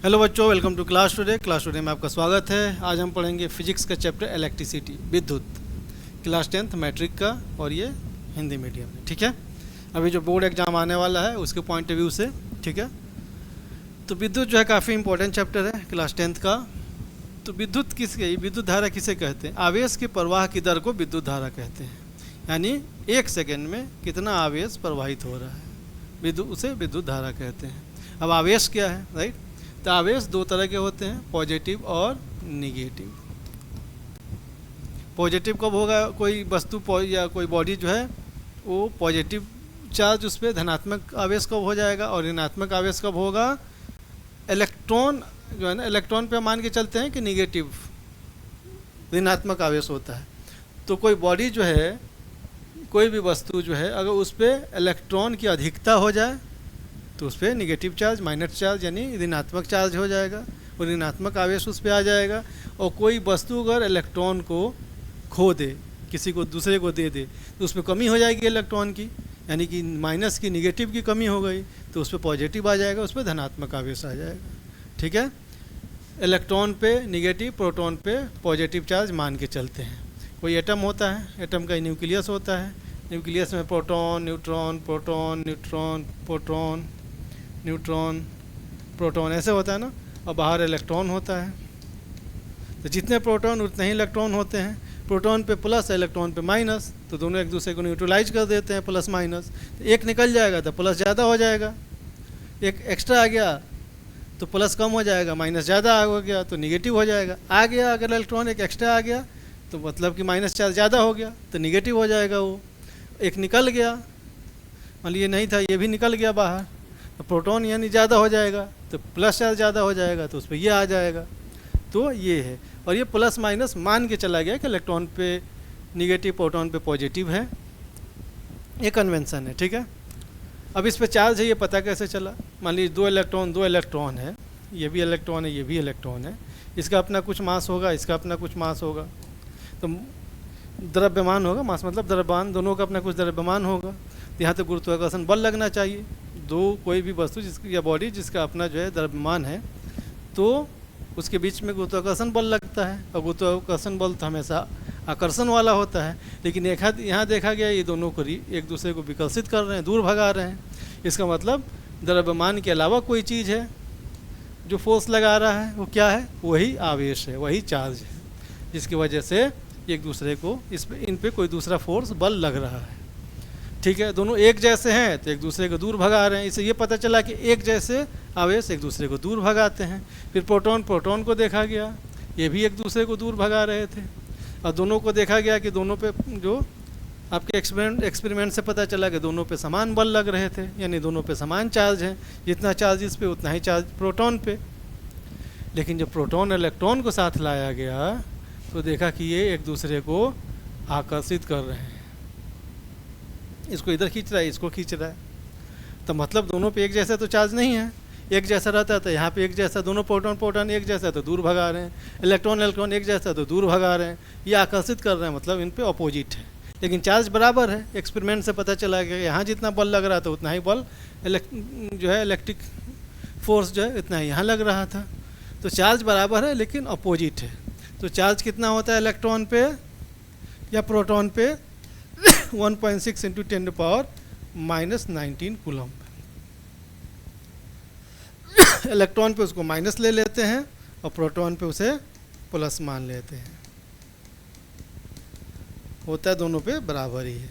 Hello बच्चों, welcome to class today में आपका स्वागत है। आज हम पढ़ेंगे फिजिक्स का चैप्टर इलेक्ट्रिसिटी, विद्युत, क्लास 10th मैट्रिक का, और ये हिंदी मीडियम में। ठीक है, अभी जो बोर्ड एग्जाम आने वाला है उसके पॉइंट ऑफ व्यू से। ठीक है, तो विद्युत जो है काफ़ी इंपॉर्टेंट चैप्टर है क्लास 10th का। तो विद्युत धारा किसे कहते हैं? आवेश के प्रवाह की दर को विद्युत धारा कहते हैं, यानी एक सेकेंड में कितना आवेश प्रवाहित हो रहा है, उसे विद्युत धारा कहते हैं। अब आवेश क्या है, राइट? तो आवेश दो तरह के होते हैं, पॉजिटिव और निगेटिव। पॉजिटिव कब होगा? कोई वस्तु या कोई बॉडी जो है वो पॉजिटिव चार्ज, उस पर धनात्मक आवेश कब हो जाएगा, और ऋणात्मक आवेश कब होगा? इलेक्ट्रॉन जो है ना, इलेक्ट्रॉन पे मान के चलते हैं कि निगेटिव ऋणात्मक आवेश होता है। तो कोई बॉडी जो है, कोई भी वस्तु जो है, अगर उस पर इलेक्ट्रॉन की अधिकता हो जाए तो उस पर निगेटिव चार्ज, माइनस चार्ज यानी ऋणात्मक चार्ज हो जाएगा, और ऋणात्मक आवेश उस पर आ जाएगा। और कोई वस्तु अगर इलेक्ट्रॉन को खो दे, किसी को दूसरे को दे दे, तो उसमें कमी हो जाएगी इलेक्ट्रॉन की, यानी कि माइनस की, निगेटिव की कमी हो गई, तो उस पर पॉजिटिव आ जाएगा, उस पर धनात्मक आवेश आ जाएगा। ठीक है, इलेक्ट्रॉन पे निगेटिव, प्रोटॉन पे पॉजिटिव चार्ज मान के चलते हैं। कोई एटम होता है, एटम का न्यूक्लियस होता है, न्यूक्लियस में proton, neutron, proton, neutron, proton, neutron, proton, ऐसे होता है ना। और बाहर इलेक्ट्रॉन होता है। तो जितने प्रोटॉन उतने ही इलेक्ट्रॉन होते हैं। प्रोटॉन पे प्लस, इलेक्ट्रॉन पे माइनस, तो दोनों एक दूसरे को न्यूट्रलाइज कर देते हैं, प्लस माइनस। तो एक निकल जाएगा तो प्लस ज़्यादा हो जाएगा, एक एक्स्ट्रा आ गया तो प्लस कम हो जाएगा, माइनस ज़्यादा हो गया तो निगेटिव हो जाएगा। आ गया अगर इलेक्ट्रॉन एक एक्स्ट्रा आ गया तो मतलब कि माइनस चार्ज ज़्यादा हो गया तो निगेटिव हो जाएगा। वो एक निकल गया, मान लीजिए नहीं था, ये भी निकल गया बाहर, तो प्रोटॉन यानी ज़्यादा हो जाएगा, तो प्लस चार्ज ज़्यादा हो जाएगा, तो उस पर ये आ जाएगा। तो ये है, और ये प्लस माइनस मान के चला गया कि इलेक्ट्रॉन पे निगेटिव, प्रोटॉन पे पॉजिटिव है। ये कन्वेंशन है। ठीक है, अब इस पे चार्ज है, ये पता कैसे चला? मान लीजिए दो इलेक्ट्रॉन है, ये भी इलेक्ट्रॉन है, ये भी इलेक्ट्रॉन है, इसका अपना कुछ मास होगा, इसका अपना कुछ मास होगा, तो द्रव्यमान होगा, मास मतलब द्रव्यमान, दोनों का अपना कुछ द्रव्यमान होगा। यहाँ तो गुरुत्वाकर्षण बल लगना चाहिए। दो कोई भी वस्तु जिसकी या बॉडी जिसका अपना जो है द्रव्यमान है, तो उसके बीच में गुरुत्वाकर्षण बल लगता है, और गुरुत्वाकर्षण बल तो हमेशा आकर्षण वाला होता है। लेकिन यहाँ देखा गया ये दोनों को एक दूसरे को विकर्षित कर रहे हैं, दूर भगा रहे हैं। इसका मतलब द्रव्यमान के अलावा कोई चीज़ है जो फोर्स लगा रहा है, वो क्या है? वही आवेश है, वही चार्ज है, जिसकी वजह से एक दूसरे को इन पे कोई दूसरा फोर्स, बल लग रहा है। ठीक है, दोनों एक जैसे हैं तो एक दूसरे को दूर भगा रहे हैं। इससे ये पता चला कि एक जैसे आवेश एक दूसरे को दूर भगाते हैं। फिर प्रोटॉन को देखा गया, ये भी एक दूसरे को दूर भगा रहे थे। और दोनों को देखा गया कि दोनों पे जो आपके एक्सपेरिमेंट से पता चला कि दोनों पे समान बल लग रहे थे, यानी दोनों पे समान चार्ज है, जितना चार्ज इस पे उतना ही चार्ज प्रोटॉन पे। लेकिन जब प्रोटॉन इलेक्ट्रॉन को साथ लाया गया तो देखा कि ये एक दूसरे को आकर्षित कर रहे हैं, इसको इधर खींच रहा है, इसको खींच रहा है। तो मतलब दोनों पे एक जैसा तो चार्ज नहीं है। एक जैसा रहता है तो यहाँ पे एक जैसा, दोनों प्रोटॉन एक जैसा तो दूर भगा रहे हैं, इलेक्ट्रॉन एक जैसा तो दूर भगा रहे हैं। ये आकर्षित कर रहे हैं, मतलब इन पे अपोजिट है, लेकिन चार्ज बराबर है। एक्सपेरिमेंट से पता चला कि यहाँ जितना बल लग रहा था उतना ही बल जो है इलेक्ट्रिक फोर्स जो है इतना ही यहाँ लग रहा था। तो चार्ज बराबर है लेकिन अपोजिट है। तो चार्ज कितना होता है इलेक्ट्रॉन पे या प्रोटॉन पे? 1.6 × 10⁻⁻19 कूलम। इलेक्ट्रॉन पे उसको माइनस ले लेते हैं और प्रोटॉन पे उसे प्लस मान लेते हैं, होता है दोनों पे बराबर ही है,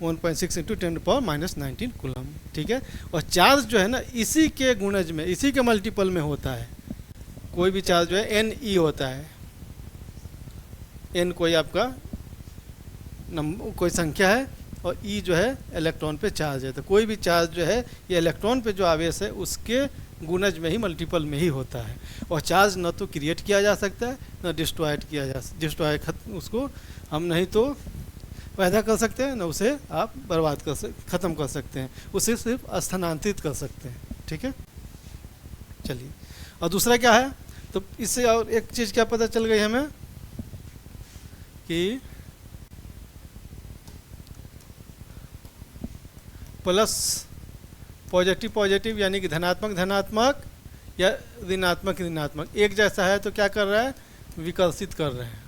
1.6 × 10⁻⁻19 कूलम। ठीक है, और चार्ज जो है ना, इसी के गुणज में, इसी के मल्टीपल में होता है। कोई भी चार्ज जो है Ne होता है, n कोई आपका नंबर, कोई संख्या है, और E जो है इलेक्ट्रॉन पे चार्ज है। तो कोई भी चार्ज जो है ये इलेक्ट्रॉन पे जो आवेश है उसके गुणज में ही, मल्टीपल में ही होता है। और चार्ज न तो क्रिएट किया जा सकता है न डिस्ट्रॉय उसको हम नहीं तो पैदा कर सकते हैं, न उसे आप बर्बाद ख़त्म कर सकते हैं, उसे सिर्फ स्थानांतरित कर सकते हैं। ठीक है, चलिए। और दूसरा क्या है? तो इससे और एक चीज़ क्या पता चल गई हमें कि प्लस पॉजिटिव यानी कि धनात्मक या ऋणात्मक ऋणात्मक एक जैसा है तो क्या कर रहा है, विकर्षित कर रहे हैं,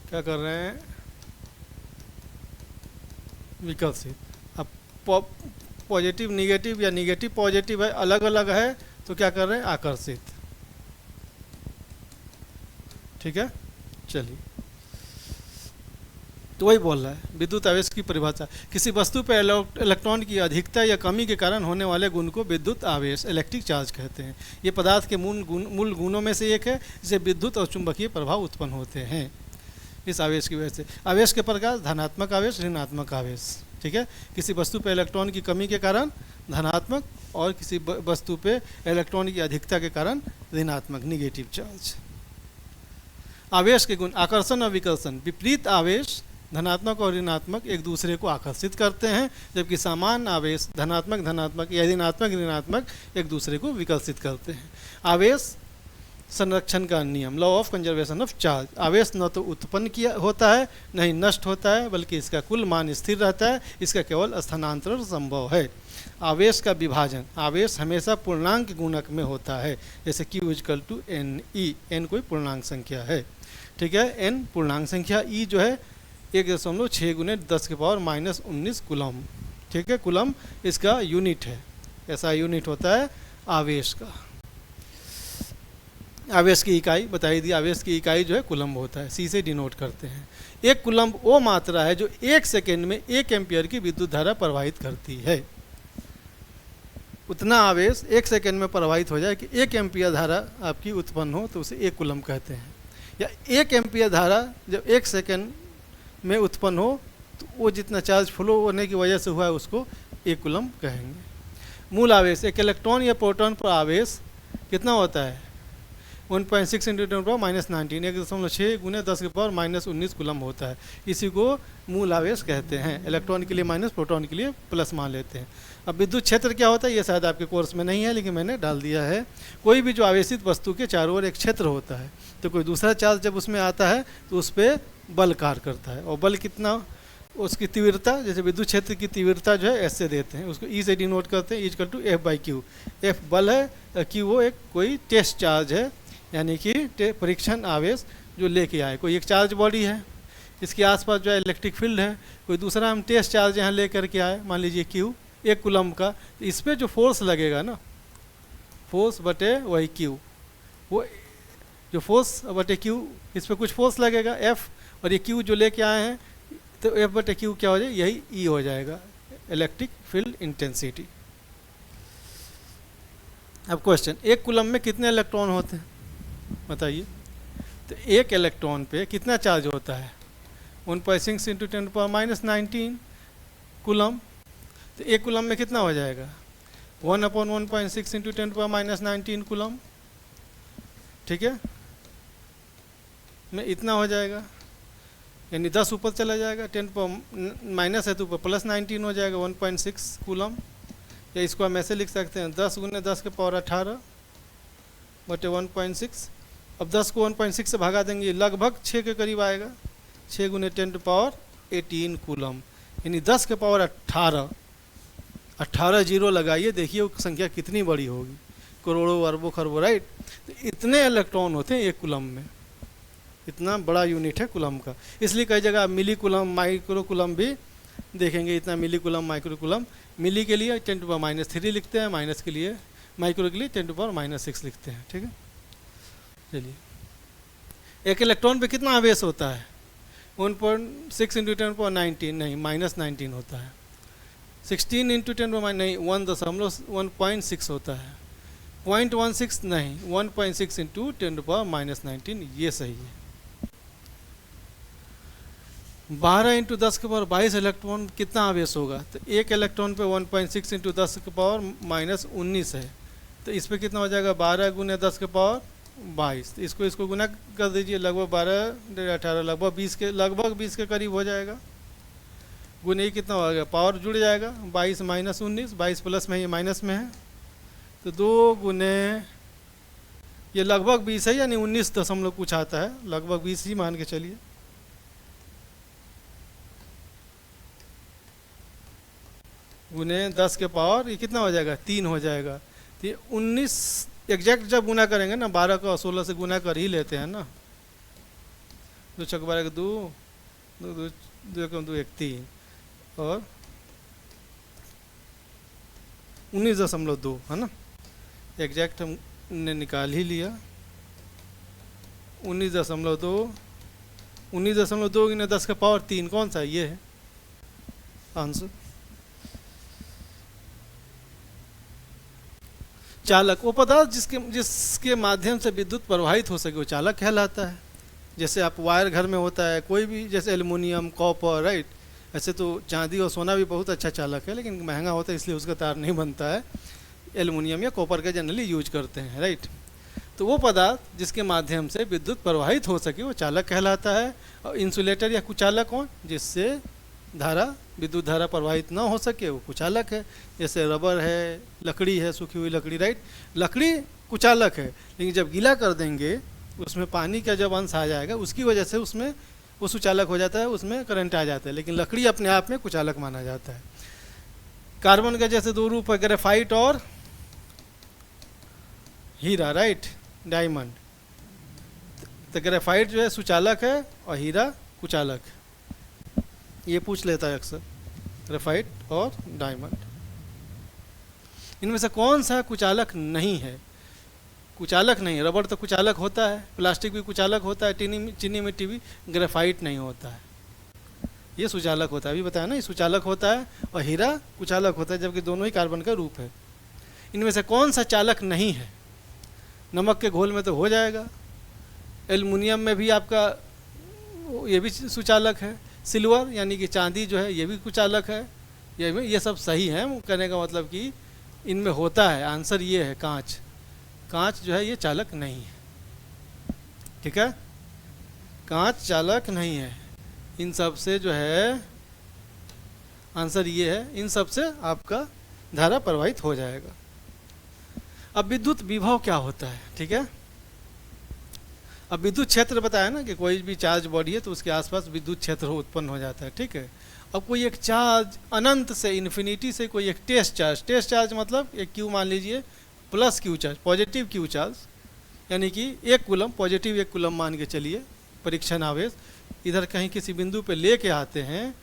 क्या कर रहे हैं, विकर्षित। अब पॉजिटिव निगेटिव या निगेटिव पॉजिटिव है, अलग अलग है तो क्या कर रहे हैं, आकर्षित। ठीक है, चलिए तो वही बोल रहा है विद्युत आवेश की परिभाषा, किसी वस्तु पर इलेक्ट्रॉन की अधिकता या कमी के कारण होने वाले गुण को विद्युत आवेश इलेक्ट्रिक चार्ज कहते हैं। ये पदार्थ के मूल गुणों में से एक है जिससे विद्युत और चुंबकीय प्रभाव उत्पन्न होते हैं इस आवेश की वजह से। आवेश के प्रकार धनात्मक आवेश, ऋणात्मक आवेश। ठीक है, किसी वस्तु पर इलेक्ट्रॉन की कमी के कारण धनात्मक और किसी वस्तु पे इलेक्ट्रॉन की अधिकता के कारण ऋणात्मक निगेटिव चार्ज। आवेश के गुण आकर्षण और विकर्षण। विपरीत आवेश धनात्मक और ऋणात्मक एक दूसरे को आकर्षित करते हैं, जबकि समान आवेश धनात्मक धनात्मक या ऋणात्मक ऋणात्मक एक दूसरे को विकर्षित करते हैं। आवेश संरक्षण का नियम, law of conservation of charge. आवेश न तो उत्पन्न किया होता है न ही नष्ट होता है, बल्कि इसका कुल मान स्थिर रहता है, इसका केवल स्थानांतरण संभव है। आवेश का विभाजन, आवेश हमेशा पूर्णांक गुणक में होता है, जैसे Q equal to n e, n कोई पूर्णांक संख्या है। ठीक है, एन पूर्णांक संख्या, ई जो है 1.6 × 10⁻⁻19 कूलम। ठीक है, कूलम इसका यूनिट है, ऐसा यूनिट होता है आवेश का। आवेश की इकाई बताई दी, आवेश की इकाई जो है कूलम्ब होता है, सी से डिनोट करते हैं। एक कूलम्ब वो मात्रा है जो 1 सेकेंड में 1 एम्पियर की विद्युत धारा प्रवाहित करती है। उतना आवेश 1 सेकेंड में प्रवाहित हो जाए कि 1 एम्पियर धारा आपकी उत्पन्न हो तो उसे 1 कूलम्ब कहते हैं। या 1 एम्पियर धारा जब 1 सेकेंड में उत्पन्न हो तो वो जितना चार्ज फ्लो होने की वजह से हुआ है उसको 1 कूलम्ब कहेंगे। मूल आवेश, एक इलेक्ट्रॉन या प्रोटॉन पर आवेश कितना होता है, 1.6 × 10⁻⁻19, 1.6 × 10⁻⁻19 कूलम्ब होता है। इसी को मूल आवेश कहते हैं। इलेक्ट्रॉन के लिए माइनस, प्रोटॉन के लिए प्लस मान लेते हैं। अब विद्युत क्षेत्र क्या होता है, ये शायद आपके कोर्स में नहीं है लेकिन मैंने डाल दिया है। कोई भी जो आवेशित वस्तु के चारों ओर एक क्षेत्र होता है, तो कोई दूसरा चार्ज जब उसमें आता है तो उस पर बल कार्य करता है। और बल कितना, उसकी तीव्रता, जैसे विद्युत क्षेत्र की तीव्रता जो है ऐसे देते हैं, उसको ई से डिनोट करते हैं, इक्वल टू F/Q। F बल है, Q वो एक कोई टेस्ट चार्ज है, यानी कि परीक्षण आवेश जो लेके आए। कोई एक चार्ज बॉडी है, इसके आसपास जो है इलेक्ट्रिक फील्ड है, कोई दूसरा हम टेस्ट चार्ज यहाँ ले करके आए, मान लीजिए Q 1 कूलम्ब का, तो इस पर जो फोर्स लगेगा ना, फोर्स बटे वही Q, वो जो फोर्स बटे Q, इस पर कुछ फोर्स लगेगा F, और ये Q जो लेके आए हैं तो F/Q क्या हो जाए, यही E हो जाएगा, इलेक्ट्रिक फील्ड इंटेंसिटी। अब क्वेश्चन, 1 कूलम्ब में कितने इलेक्ट्रॉन होते हैं बताइए। तो 1 इलेक्ट्रॉन पे कितना चार्ज होता है, 1.6 × 10⁻⁻19 कूलम्ब। तो 1 कूलम्ब में कितना हो जाएगा, 1/1.6 × 10⁻⁻19 कूलम्ब। ठीक है, में इतना हो जाएगा, यानी 10 ऊपर चला जाएगा, 10 माइनस है तो ऊपर प्लस 19 हो जाएगा, 1.6 कूलम्ब। या इसको हम ऐसे लिख सकते हैं, 10 × 10⁻18 बटे 1.6। अब 10 को 1.6 से भगा देंगे, लगभग 6 के करीब आएगा, 6 × 10⁻18 कूलम्ब, यानी 10⁻18। 18 जीरो लगाइए, देखिए वो संख्या कितनी बड़ी होगी, करोड़ों अरबों खरबों, राइट। तो इतने इलेक्ट्रॉन होते हैं 1 कूलम्ब में, इतना बड़ा यूनिट है कूलम्ब का। इसलिए कई जगह आप मिली कूलम्ब, माइक्रो कूलम्ब भी देखेंगे, इतना मिली कूलम्ब, माइक्रो कूलम्ब। मिली के लिए 10⁻³ लिखते हैं, माइनस के लिए, माइक्रो के लिए 10⁻6 लिखते हैं। ठीक है, चलिए, एक इलेक्ट्रॉन पे कितना आवेश होता है, 1.6 × 10⁻19 नहीं, -19 होता है। 16 × 10 नहीं, 1.6 होता है, 0.16 नहीं, 1.6 × 10⁻19, ये सही है। 12 × 10⁻22 इलेक्ट्रॉन कितना आवेश होगा, तो 1 इलेक्ट्रॉन पे 1.6 × 10⁻−19 है, तो इस पे कितना हो जाएगा, 12 × 10⁻22। तो इसको गुना कर दीजिए, लगभग 12 18 लगभग 20 के करीब हो जाएगा। गुने कितना हो गया, पावर जुड़ जाएगा, 22 - 19, 22 प्लस में, ये माइनस में है, तो 2 गुने ये लगभग 20 है, यानी 19 दशमलव कुछ आता है, लगभग 20 ही मान के चलिए। 1 गुने 10 के पावर, ये कितना हो जाएगा 3 हो जाएगा। तो ये 19 एग्जैक्ट जब गुना करेंगे ना, 12 को 16 से गुना कर ही लेते हैं ना, 2 चौक 12 2 2 2 2 कम 2 1 3 और 19.2 है ना, एग्जैक्ट हमने निकाल ही लिया। 19.2 19.2 गुना 10 का पावर 3 कौन सा, ये है आंसर। चालक वो पदार्थ जिसके माध्यम से विद्युत प्रवाहित हो सके वो चालक कहलाता है। जैसे आप वायर घर में होता है कोई भी, जैसे एल्युमिनियम, कॉपर, राइट। ऐसे तो चांदी और सोना भी बहुत अच्छा चालक है, लेकिन महंगा होता है इसलिए उसका तार नहीं बनता है। एल्युमिनियम या कॉपर का जनरली यूज करते हैं, राइट। तो वो पदार्थ जिसके माध्यम से विद्युत प्रवाहित हो सके वो चालक कहलाता है। और इंसुलेटर या कुचालक कौन, जिससे धारा, विद्युत धारा प्रवाहित ना हो सके वो कुचालक है। जैसे रबर है, लकड़ी है, सूखी हुई लकड़ी, राइट। लकड़ी कुचालक है, लेकिन जब गीला कर देंगे उसमें पानी का जब अंश आ जाएगा उसकी वजह से उसमें वो सुचालक हो जाता है, उसमें करंट आ जाता है, लेकिन लकड़ी अपने आप में कुचालक माना जाता है। कार्बन का जैसे 2 रूप है, ग्रेफाइट और हीरा, राइट, डायमंड। तो ग्रेफाइट जो है सुचालक है और हीरा कुचालक है, ये पूछ लेता है अक्सर, ग्रेफाइट और डायमंड। इनमें से कौन सा कुचालक नहीं है? कुचालक नहीं, रबड़ तो कुचालक होता है, प्लास्टिक भी कुचालक होता है, चीनी मिट्टी भी, ग्रेफाइट नहीं होता है, ये सुचालक होता है। अभी बताया ना, ये सुचालक होता है और हीरा कुचालक होता है, जबकि दोनों ही कार्बन का रूप है। इनमें से कौन सा चालक नहीं है? नमक के घोल में तो हो जाएगा, एल्युमिनियम में भी आपका ये भी सुचालक है, सिल्वर यानी कि चांदी जो है ये भी कुचालक है, ये सब सही है। कहने का मतलब कि इनमें होता है, आंसर ये है कांच। कांच जो है ये चालक नहीं है, ठीक है, कांच चालक नहीं है। इन सब से जो है आंसर ये है, इन सब से आपका धारा प्रवाहित हो जाएगा। अब विद्युत विभव क्या होता है, ठीक है। अब विद्युत क्षेत्र बताया ना कि कोई भी चार्ज बॉडी है तो उसके आसपास विद्युत क्षेत्र उत्पन्न हो जाता है, ठीक है। अब कोई एक चार्ज अनंत से, इन्फिनिटी से कोई एक टेस्ट चार्ज मतलब एक क्यू मान लीजिए, plus Q charge, positive Q charge, यानी कि 1 कूलम, पॉजिटिव 1 कूलम मान के चलिए, परीक्षण आवेश इधर कहीं किसी बिंदु पे लेके आते हैं,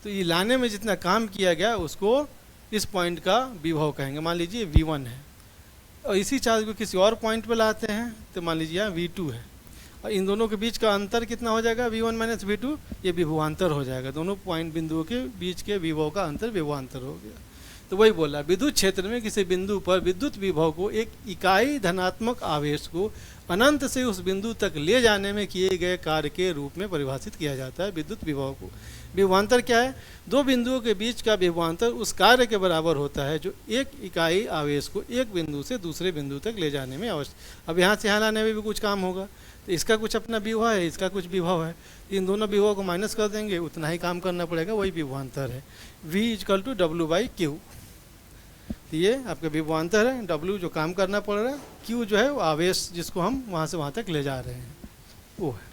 तो ये लाने में जितना काम किया गया उसको इस पॉइंट का विभव कहेंगे। मान लीजिए V1 है, और इसी चार्ज को किसी और पॉइंट पे लाते हैं तो मान लीजिए यहाँ V2 है, और इन दोनों के बीच का अंतर कितना हो जाएगा, V1 माइनस V2, ये विभवांतर हो जाएगा। दोनों पॉइंट बिंदुओं के बीच के विभव का अंतर विभवांतर हो गया। तो वही बोला, विद्युत क्षेत्र में किसी बिंदु पर विद्युत विभव को एक इकाई धनात्मक आवेश को अनंत से उस बिंदु तक ले जाने में किए गए कार्य के रूप में परिभाषित किया जाता है विद्युत विभव को। विभवांतर क्या है? 2 बिंदुओं के बीच का विभवांतर उस कार्य के बराबर होता है जो एक इकाई आवेश को एक बिंदु से दूसरे बिंदु तक ले जाने में आवश्यक। अब यहाँ से यहाँ लाने में भी कुछ काम होगा, तो इसका कुछ अपना विभव है, इसका कुछ विभव है, इन दोनों विभव को माइनस कर देंगे, उतना ही काम करना पड़ेगा, वही विभवांतर है। V=W/Q, ये आपका विभवांतर है, W जो काम करना पड़ रहा है, Q जो है वो आवेश जिसको हम वहाँ से वहाँ तक ले जा रहे हैं वो है।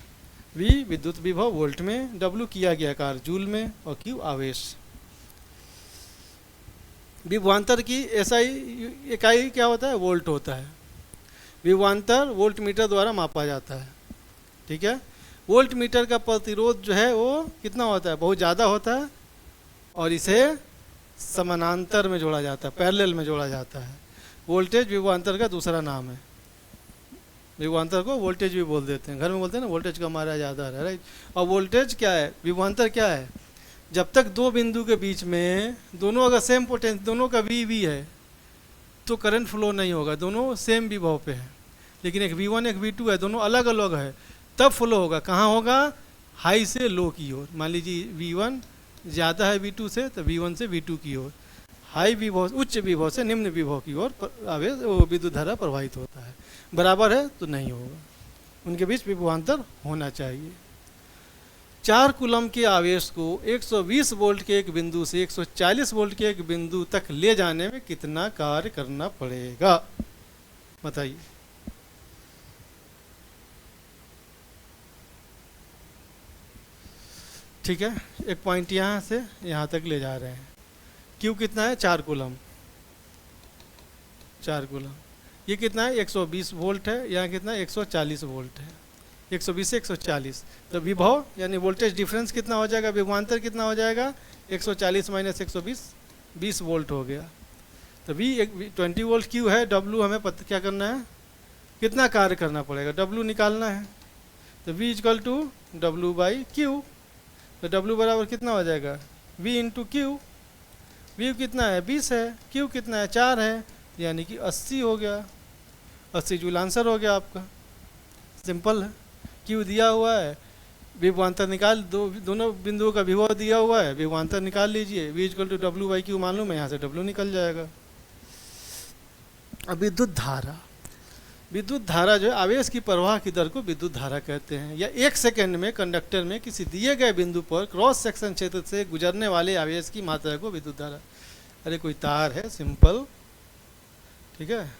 V विद्युत विभव वोल्ट में, W किया गया कार्य जूल में, और Q आवेश। विभवांतर की SI इकाई क्या होता है? वोल्ट होता है। विभवांतर वोल्ट मीटर द्वारा मापा जाता है, ठीक है। वोल्ट मीटर का प्रतिरोध जो है वो कितना होता है? बहुत ज़्यादा होता है, और इसे समानांतर में जोड़ा जाता है, पैरेलल में जोड़ा जाता है। वोल्टेज विभवांतर का दूसरा नाम है। विभवांतर को वोल्टेज भी बोल देते हैं, घर में बोलते हैं ना वोल्टेज का हमारा ज़्यादा है, राइट। और वोल्टेज क्या है? विभवांतर क्या है? जब तक 2 बिंदु के बीच में दोनों अगर सेम पोटेंशियल, दोनों का V है, तो करंट फ्लो नहीं होगा, दोनों सेम विभव पे है। लेकिन एक V1 एक V2 है, दोनों अलग अलग है, तब फ्लो होगा। कहाँ होगा? हाई से लो की ओर। मान लीजिए V1 ज़्यादा है V2 से, तो V1 से V2 की ओर, हाई विभव उच्च विभव से निम्न विभव की ओर आवेश विद्युत धारा प्रवाहित होता है। बराबर है तो नहीं होगा, उनके बीच विभवांतर होना चाहिए। 4 कूलम के आवेश को 120 वोल्ट के एक बिंदु से 140 वोल्ट के एक बिंदु तक ले जाने में कितना कार्य करना पड़ेगा? बताइए। ठीक है, एक पॉइंट यहाँ से यहाँ तक ले जा रहे हैं, क्यू कितना है 4 कूलम, 4 कूलम। ये कितना है 120 वोल्ट है, यहाँ कितना है 140 वोल्ट है, 120 से 140। तो विभव यानी वोल्टेज डिफरेंस कितना हो जाएगा, विभवांतर कितना हो जाएगा 140 माइनस 120, 20 वोल्ट हो गया। तो V 20 वोल्ट क्यू है, W हमें पता क्या करना है, कितना कार्य करना पड़ेगा, W निकालना है। तो V equal to W by Q. तो W बराबर कितना हो जाएगा V इंटू क्यू। V कितना है 20 है, Q कितना है 4 है, यानी कि 80 हो गया। 80 जूल आंसर हो गया आपका, सिंपल है। Q दिया हुआ है, विभवांतर निकाल दोनों बिंदुओं का विभव दिया हुआ है, विभवांतर निकाल लीजिए। V equal to W by Q मालूम है, यहाँ से W निकल जाएगा। अब विद्युत धारा, विद्युत धारा जो है आवेश की प्रवाह की दर को विद्युत धारा कहते हैं। या 1 सेकंड में कंडक्टर में किसी दिए गए बिंदु पर क्रॉस सेक्शन क्षेत्र से गुजरने वाले आवेश की मात्रा को विद्युत धारा। अरे कोई तार है सिंपल, ठीक है,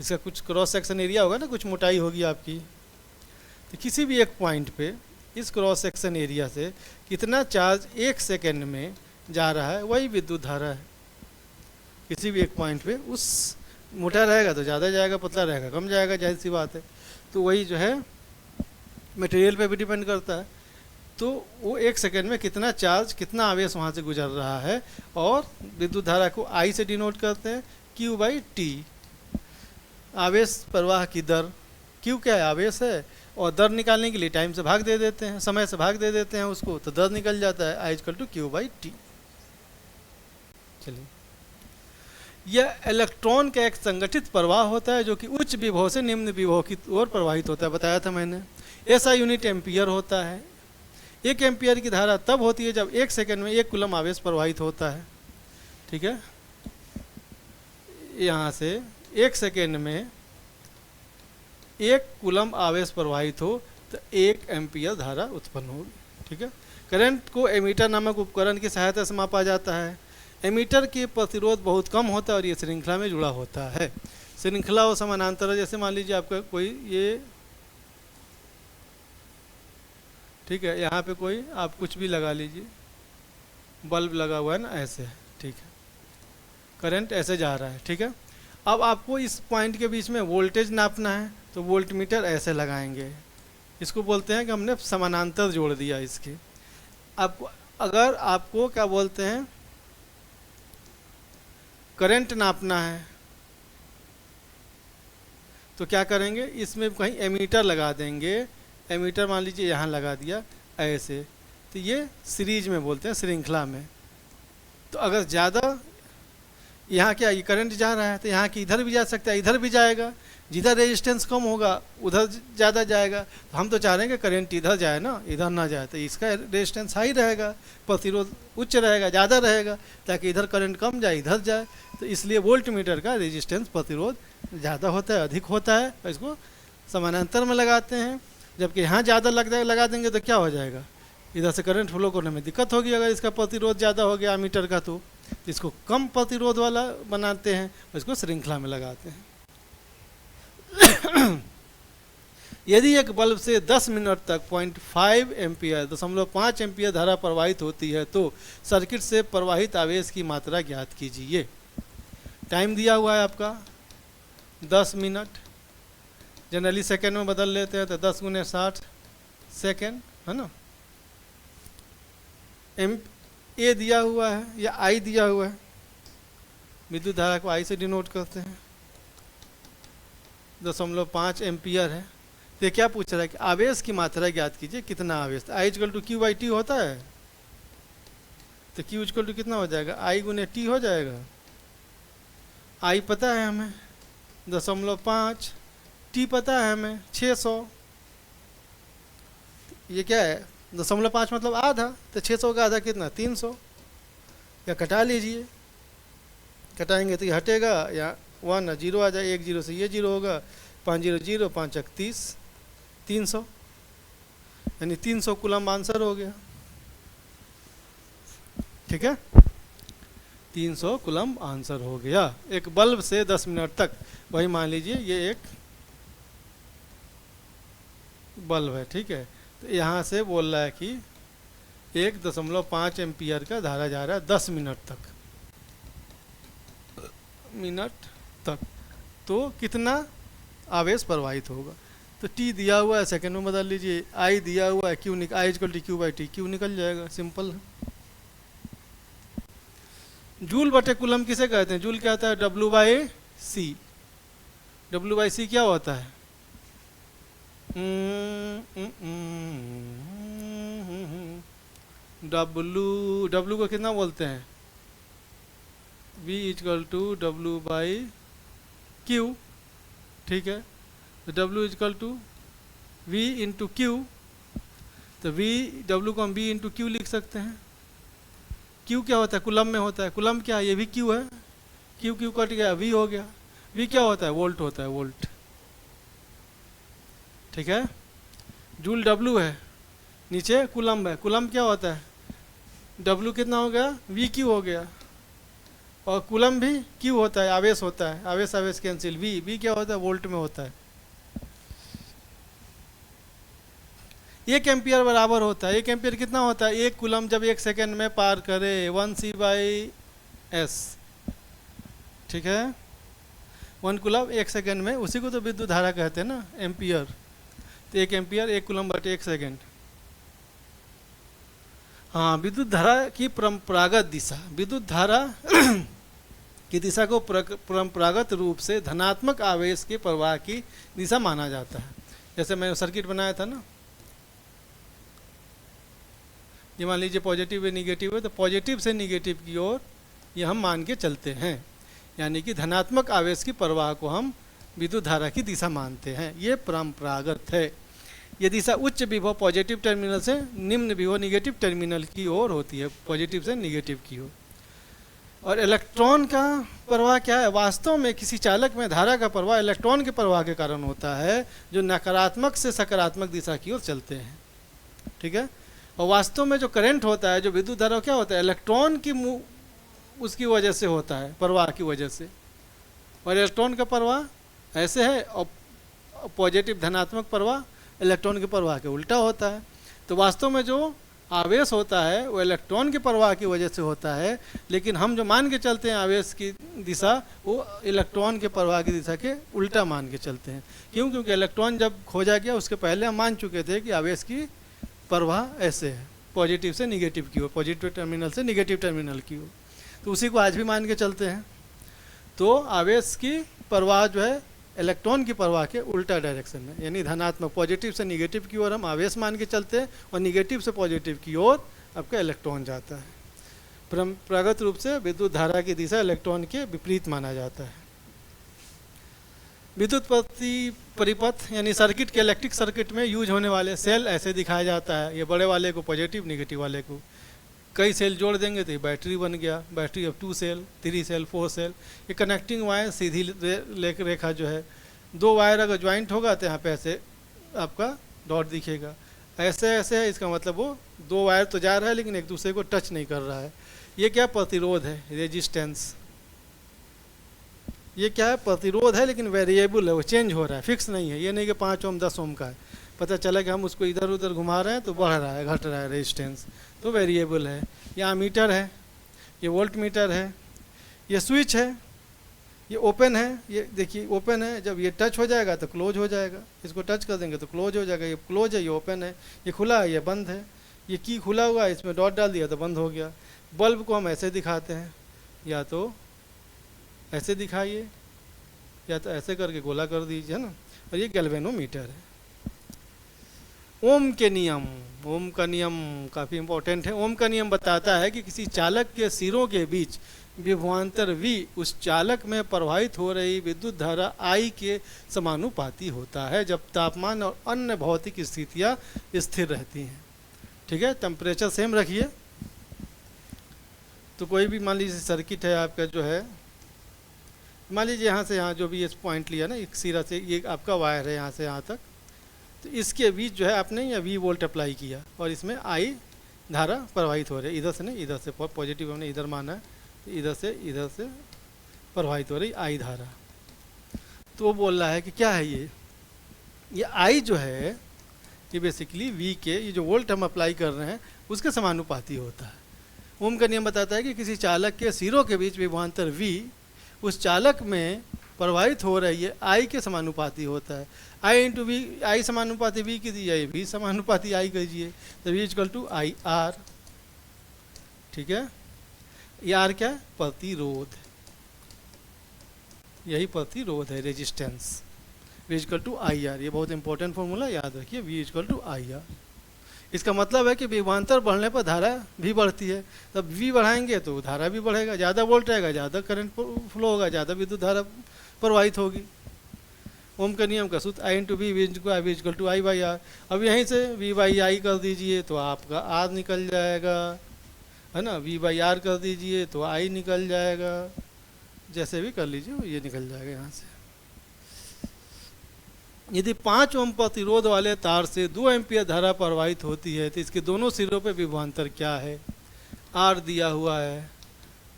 इसका कुछ क्रॉस सेक्शन एरिया होगा ना, कुछ मोटाई होगी आपकी। तो किसी भी एक पॉइंट पे इस क्रॉस सेक्शन एरिया से कितना चार्ज 1 सेकंड में जा रहा है, वही विद्युत धारा है। किसी भी एक पॉइंट पे उस मोटा रहेगा तो ज़्यादा जाएगा, पतला रहेगा कम जाएगा, जाहिर सी बात है। तो वही जो है मटेरियल पे भी डिपेंड करता है। तो वो 1 सेकंड में कितना चार्ज, कितना आवेश वहाँ से गुजर रहा है, और विद्युत धारा को I से डिनोट करते हैं, Q बाई टी। आवेश प्रवाह की दर, Q क्या है आवेश है, और दर निकालने के लिए टाइम से भाग दे देते हैं, समय से भाग दे देते हैं उसको, तो दर निकल जाता है I equal to Q by T. चलिए, यह इलेक्ट्रॉन का एक संगठित प्रवाह होता है जो कि उच्च विभव से निम्न विभव की ओर प्रवाहित होता है, बताया था मैंने। ऐसा यूनिट एम्पियर होता है। 1 एम्पियर की धारा तब होती है जब 1 सेकंड में 1 कूलम आवेश प्रवाहित होता है, ठीक है। यहाँ से 1 सेकंड में 1 कूलम आवेश प्रवाहित हो तो 1 एम्पियर धारा उत्पन्न होगी, ठीक है। करंट को एमीटर नामक उपकरण की सहायता से मापा जाता है। एमीटर के प्रतिरोध बहुत कम होता है और ये श्रृंखला में जुड़ा होता है। श्रृंखला और समानांतर, जैसे मान लीजिए आपका कोई ये, ठीक है, यहाँ पे कोई आप कुछ भी लगा लीजिए, बल्ब लगा हुआ है ना, ऐसे, ठीक है, करंट ऐसे जा रहा है, ठीक है। अब आपको इस पॉइंट के बीच में वोल्टेज नापना है, तो वोल्टमीटर ऐसे लगाएंगे। इसको बोलते हैं कि हमने समानांतर जोड़ दिया इसके। अब अगर आपको क्या बोलते हैं, करंट नापना है, तो क्या करेंगे, इसमें कहीं एमीटर लगा देंगे। एमीटर मान लीजिए यहाँ लगा दिया ऐसे, तो ये सीरीज में बोलते हैं, श्रृंखला में। तो अगर ज़्यादा यहाँ क्या ये करंट जा रहा है, तो यहाँ की इधर भी जा सकता है, इधर भी जाएगा। जिधर रेजिस्टेंस कम होगा उधर ज़्यादा जाएगा। तो हम तो चाह रहे हैं कि करंट इधर जाए ना, इधर ना जाए, तो इसका रेजिस्टेंस हाई रहेगा, प्रतिरोध उच्च रहेगा, ज़्यादा रहेगा, ताकि इधर करंट कम जाए इधर जाए। तो इसलिए वोल्टमीटर का रेजिस्टेंस प्रतिरोध ज़्यादा होता है, अधिक होता है, और इसको समानांतर में लगाते हैं। जबकि यहाँ ज़्यादा लगा देंगे तो क्या हो जाएगा, इधर से करंट फ्लो करने में दिक्कत होगी। अगर इसका प्रतिरोध ज़्यादा हो गया मीटर का, तो इसको कम प्रतिरोध वाला बनाते हैं, इसको श्रृंखला में लगाते हैं। यदि एक बल्ब से 10 मिनट तक 0.5 एम्पियर 0.5 एम्पियर धारा प्रवाहित होती है, तो सर्किट से प्रवाहित आवेश की मात्रा ज्ञात कीजिए। टाइम दिया हुआ है आपका 10 मिनट, जनरली सेकंड में बदल लेते हैं, तो 10 गुने 60 सेकंड है ना। ए दिया हुआ है या आई दिया हुआ है, विद्युत धारा को आई से डिनोट करते हैं। 0.5 एम्पियर है। तो क्या पूछ रहा है कि आवेश की मात्रा ज्ञात कीजिए, कितना आवेश। I equal to Q by T होता है, तो क्यू इक्वल टू कितना हो जाएगा, आई गुने टी हो जाएगा। आई पता है हमें 0.5, टी पता है हमें 600। ये क्या है 0.5 मतलब आधा, तो 600 का आधा कितना 300। या कटा लीजिए, कटाएंगे तो ये हटेगा, या 1 0 आ जाए, 1 0 से ये 0 होगा, 5 0 0 5 30, 300, यानी 300 कूलम आंसर हो गया, ठीक है। 300 कूलम आंसर हो गया एक बल्ब से 10 मिनट तक। वही मान लीजिए ये एक बल्ब है, ठीक है। तो यहाँ से बोल रहा है कि 1.5 एम्पियर का धारा जा रहा है 10 मिनट तक। मिनट तक, तो कितना आवेश प्रवाहित होगा। तो टी दिया हुआ है, सेकंड में बदल लीजिए, आई दिया हुआ है, Q I equal to Q by T, Q निकल जाएगा, सिंपल है। जूल बटे कूलम किसे कहते हैं? जूल क्या होता है? W by C. W by C क्या होता है? डब्ल्यू को कितना बोलते हैं? V equal to W by Q, ठीक है। तो W equal to V into Q, तो W को हम V इंटू क्यू लिख सकते हैं। Q क्या होता है? कुलम में होता है। कुलम क्या है? ये भी Q है, Q कट गया, V हो गया। V क्या होता है? वोल्ट होता है, वोल्ट, ठीक है। जूल W है, नीचे कुलम है, कुलम क्या होता है? W कितना हो गया? VQ हो गया, और कुलम भी Q होता है, आवेश होता है, आवेश आवेश कैंसिल, V क्या होता है? वोल्ट में होता है। 1 एम्पियर बराबर होता है, 1 एम्पियर कितना होता है? 1 कुलम जब 1 सेकेंड में पार करे, 1C/s, ठीक है। 1 कुलम 1 सेकेंड में, उसी को तो विद्युत धारा कहते हैं ना, एम्पियर। तो 1 एम्पियर 1 कुलम बटे 1 सेकेंड। हाँ, विद्युत धारा की परंपरागत दिशा, विद्युत धारा की दिशा को परंपरागत रूप से धनात्मक आवेश के प्रवाह की दिशा माना जाता है। जैसे मैंने सर्किट बनाया था ना, ये मान लीजिए पॉजिटिव है निगेटिव है, तो पॉजिटिव से निगेटिव की ओर ये हम मान के चलते हैं, यानी कि धनात्मक आवेश की प्रवाह को हम विद्युत धारा की दिशा मानते हैं। ये परंपरागत है। ये दिशा उच्च विभव पॉजिटिव टर्मिनल से निम्न विभव निगेटिव टर्मिनल की ओर होती है, पॉजिटिव से निगेटिव की ओर। और इलेक्ट्रॉन का प्रवाह क्या है? वास्तव में किसी चालक में धारा का प्रवाह इलेक्ट्रॉन के प्रवाह के कारण होता है, जो नकारात्मक से सकारात्मक दिशा की ओर चलते हैं, ठीक है। और वास्तव में जो करंट होता है, जो विद्युत धारा क्या होता है? इलेक्ट्रॉन की उसकी वजह से होता है, प्रवाह की वजह से। और इलेक्ट्रॉन का प्रवाह ऐसे है, और पॉजिटिव धनात्मक प्रवाह इलेक्ट्रॉन के प्रवाह के उल्टा होता है। तो वास्तव में जो आवेश होता है वो इलेक्ट्रॉन के प्रवाह की वजह से होता है, लेकिन हम जो मान के चलते हैं आवेश की दिशा, वो इलेक्ट्रॉन के प्रवाह की दिशा के उल्टा मान के चलते हैं। क्यों? क्योंकि इलेक्ट्रॉन जब खोजा गया उसके पहले हम मान चुके थे कि आवेश की प्रवाह ऐसे है, पॉजिटिव से निगेटिव की ओर, पॉजिटिव टर्मिनल से निगेटिव टर्मिनल की ओर। तो उसी को आज भी मान के चलते हैं। तो आवेश की प्रवाह जो है इलेक्ट्रॉन की प्रवाह के उल्टा डायरेक्शन में, यानी धनात्मक पॉजिटिव से निगेटिव की ओर हम आवेश मान के चलते हैं, और निगेटिव से पॉजिटिव की ओर आपका इलेक्ट्रॉन जाता है। परंपरागत रूप से विद्युत धारा की दिशा इलेक्ट्रॉन के विपरीत माना जाता है। विद्युत परिपथ यानी सर्किट के इलेक्ट्रिक सर्किट में यूज होने वाले सेल ऐसे दिखाया जाता है। ये बड़े वाले को पॉजिटिव, निगेटिव वाले को कई सेल जोड़ देंगे तो ये बैटरी बन गया, battery of 2 cell, 3 cell, 4 cell. ये कनेक्टिंग वायर सीधी रेखा जो है, 2 वायर अगर ज्वाइंट होगा तो यहाँ पे ऐसे आपका डॉट दिखेगा, ऐसे ऐसे है, इसका मतलब वो 2 वायर तो जा रहा है लेकिन एक दूसरे को टच नहीं कर रहा है। ये क्या? प्रतिरोध है, रेजिस्टेंस। ये क्या है? प्रतिरोध है, लेकिन वेरिएबल है, वो चेंज हो रहा है, फिक्स नहीं है। ये नहीं कि 5 ओम 10 ओम का है, पता चला कि हम उसको इधर उधर घुमा रहे हैं तो बढ़ रहा है, घट रहा है रेजिस्टेंस, तो वेरिएबल है। यहाँ मीटर है, ये वोल्ट मीटर है, ये स्विच है, ये ओपन है, ये देखिए ओपन है, जब ये टच हो जाएगा तो क्लोज हो जाएगा, इसको टच कर देंगे तो क्लोज हो जाएगा। ये क्लोज है, ये ओपन है, ये खुला है, ये बंद है। ये की खुला हुआ है, इसमें डॉट डाल दिया तो बंद हो गया। बल्ब को हम ऐसे दिखाते हैं, या तो ऐसे दिखाइए या तो ऐसे करके गोला कर दीजिए, है ना। और ये गैल्वेनोमीटर है। ओम के नियम, ओम का नियम काफ़ी इंपॉर्टेंट है। ओम का नियम बताता है कि किसी चालक के सिरों के बीच विभवांतर V उस चालक में प्रवाहित हो रही विद्युत धारा I के समानुपाती होता है, जब तापमान और अन्य भौतिक स्थितियां स्थिर रहती हैं। ठीक है, टेम्परेचर सेम रखिए। तो कोई भी मान लीजिए सर्किट है आपका जो है, मान लीजिए यहाँ से यहाँ जो भी इस पॉइंट लिया ना, एक सिरा से ये आपका वायर है यहाँ से यहाँ तक, तो इसके बीच जो है आपने या V वोल्ट अप्लाई किया और इसमें I धारा प्रवाहित हो रही है, इधर से नहीं इधर से, पॉजिटिव हमने इधर माना है, तो इधर से प्रवाहित हो रही I धारा। तो वो बोल रहा है कि क्या है ये I जो है ये बेसिकली V के, ये जो वोल्ट हम अप्लाई कर रहे हैं उसके समानुपाती होता है। ओम का नियम बताता है कि किसी चालक के सिरों के बीच विभवांतर V उस चालक में प्रवाहित हो रही है आई के समानुपाती होता है। आई इंटू वी, आई समानुपाती वी कीजिए, वी समानुपाती आई कीजिए, तो V equal to I R. ठीक है, ये आर क्या है? प्रतिरोध, यही प्रतिरोध है, resistance. V equal to I R, ये बहुत इंपॉर्टेंट फॉर्मूला याद रखिए, V equal to I R. इसका मतलब है कि विभवांतर बढ़ने पर धारा भी बढ़ती है, तब वी बढ़ाएंगे तो धारा भी बढ़ेगा, ज़्यादा वोल्ट रहेगा, ज़्यादा करंट फ्लो होगा, ज़्यादा विद्युत धारा प्रवाहित होगी। ओम का नियम का सूत्र I into V, V equal to I by R. अब यहीं से वी बाई आई कर दीजिए तो आपका आर निकल जाएगा, है ना। वी बाई आर कर दीजिए तो आई निकल जाएगा, जैसे भी कर लीजिए ये निकल जाएगा यहाँ से। यदि 5 ओम प्रतिरोध वाले तार से 2 एम्पियर धारा प्रवाहित होती है तो इसके दोनों सिरों पे विभवांतर क्या है? आर दिया हुआ है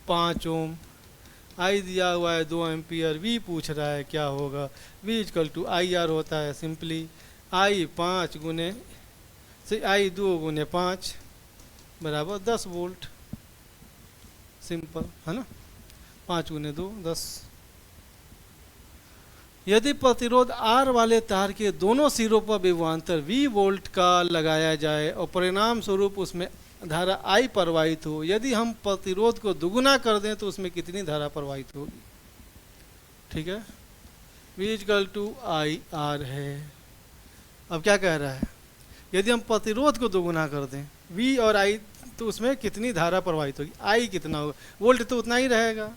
5 ओम, आई दिया हुआ है 2 एम्पियर, वी पूछ रहा है क्या होगा? V equal to I R होता है सिंपली आई 5 गुने से आई 2 गुने 5 बराबर 10 वोल्ट, सिंपल है ना। 5 गुने 2 10। यदि प्रतिरोध आर वाले तार के दोनों सिरों पर विभवांतर वी वोल्ट का लगाया जाए और परिणाम स्वरूप उसमें धारा आई प्रवाहित हो, यदि हम प्रतिरोध को दुगुना कर दें तो उसमें कितनी धारा प्रवाहित होगी? ठीक है, V equal to I R है। अब क्या कह रहा है? यदि हम प्रतिरोध को दुगुना कर दें वी और आई तो उसमें कितनी धारा प्रवाहित होगी? आई कितना होगा? वोल्ट तो उतना ही रहेगा,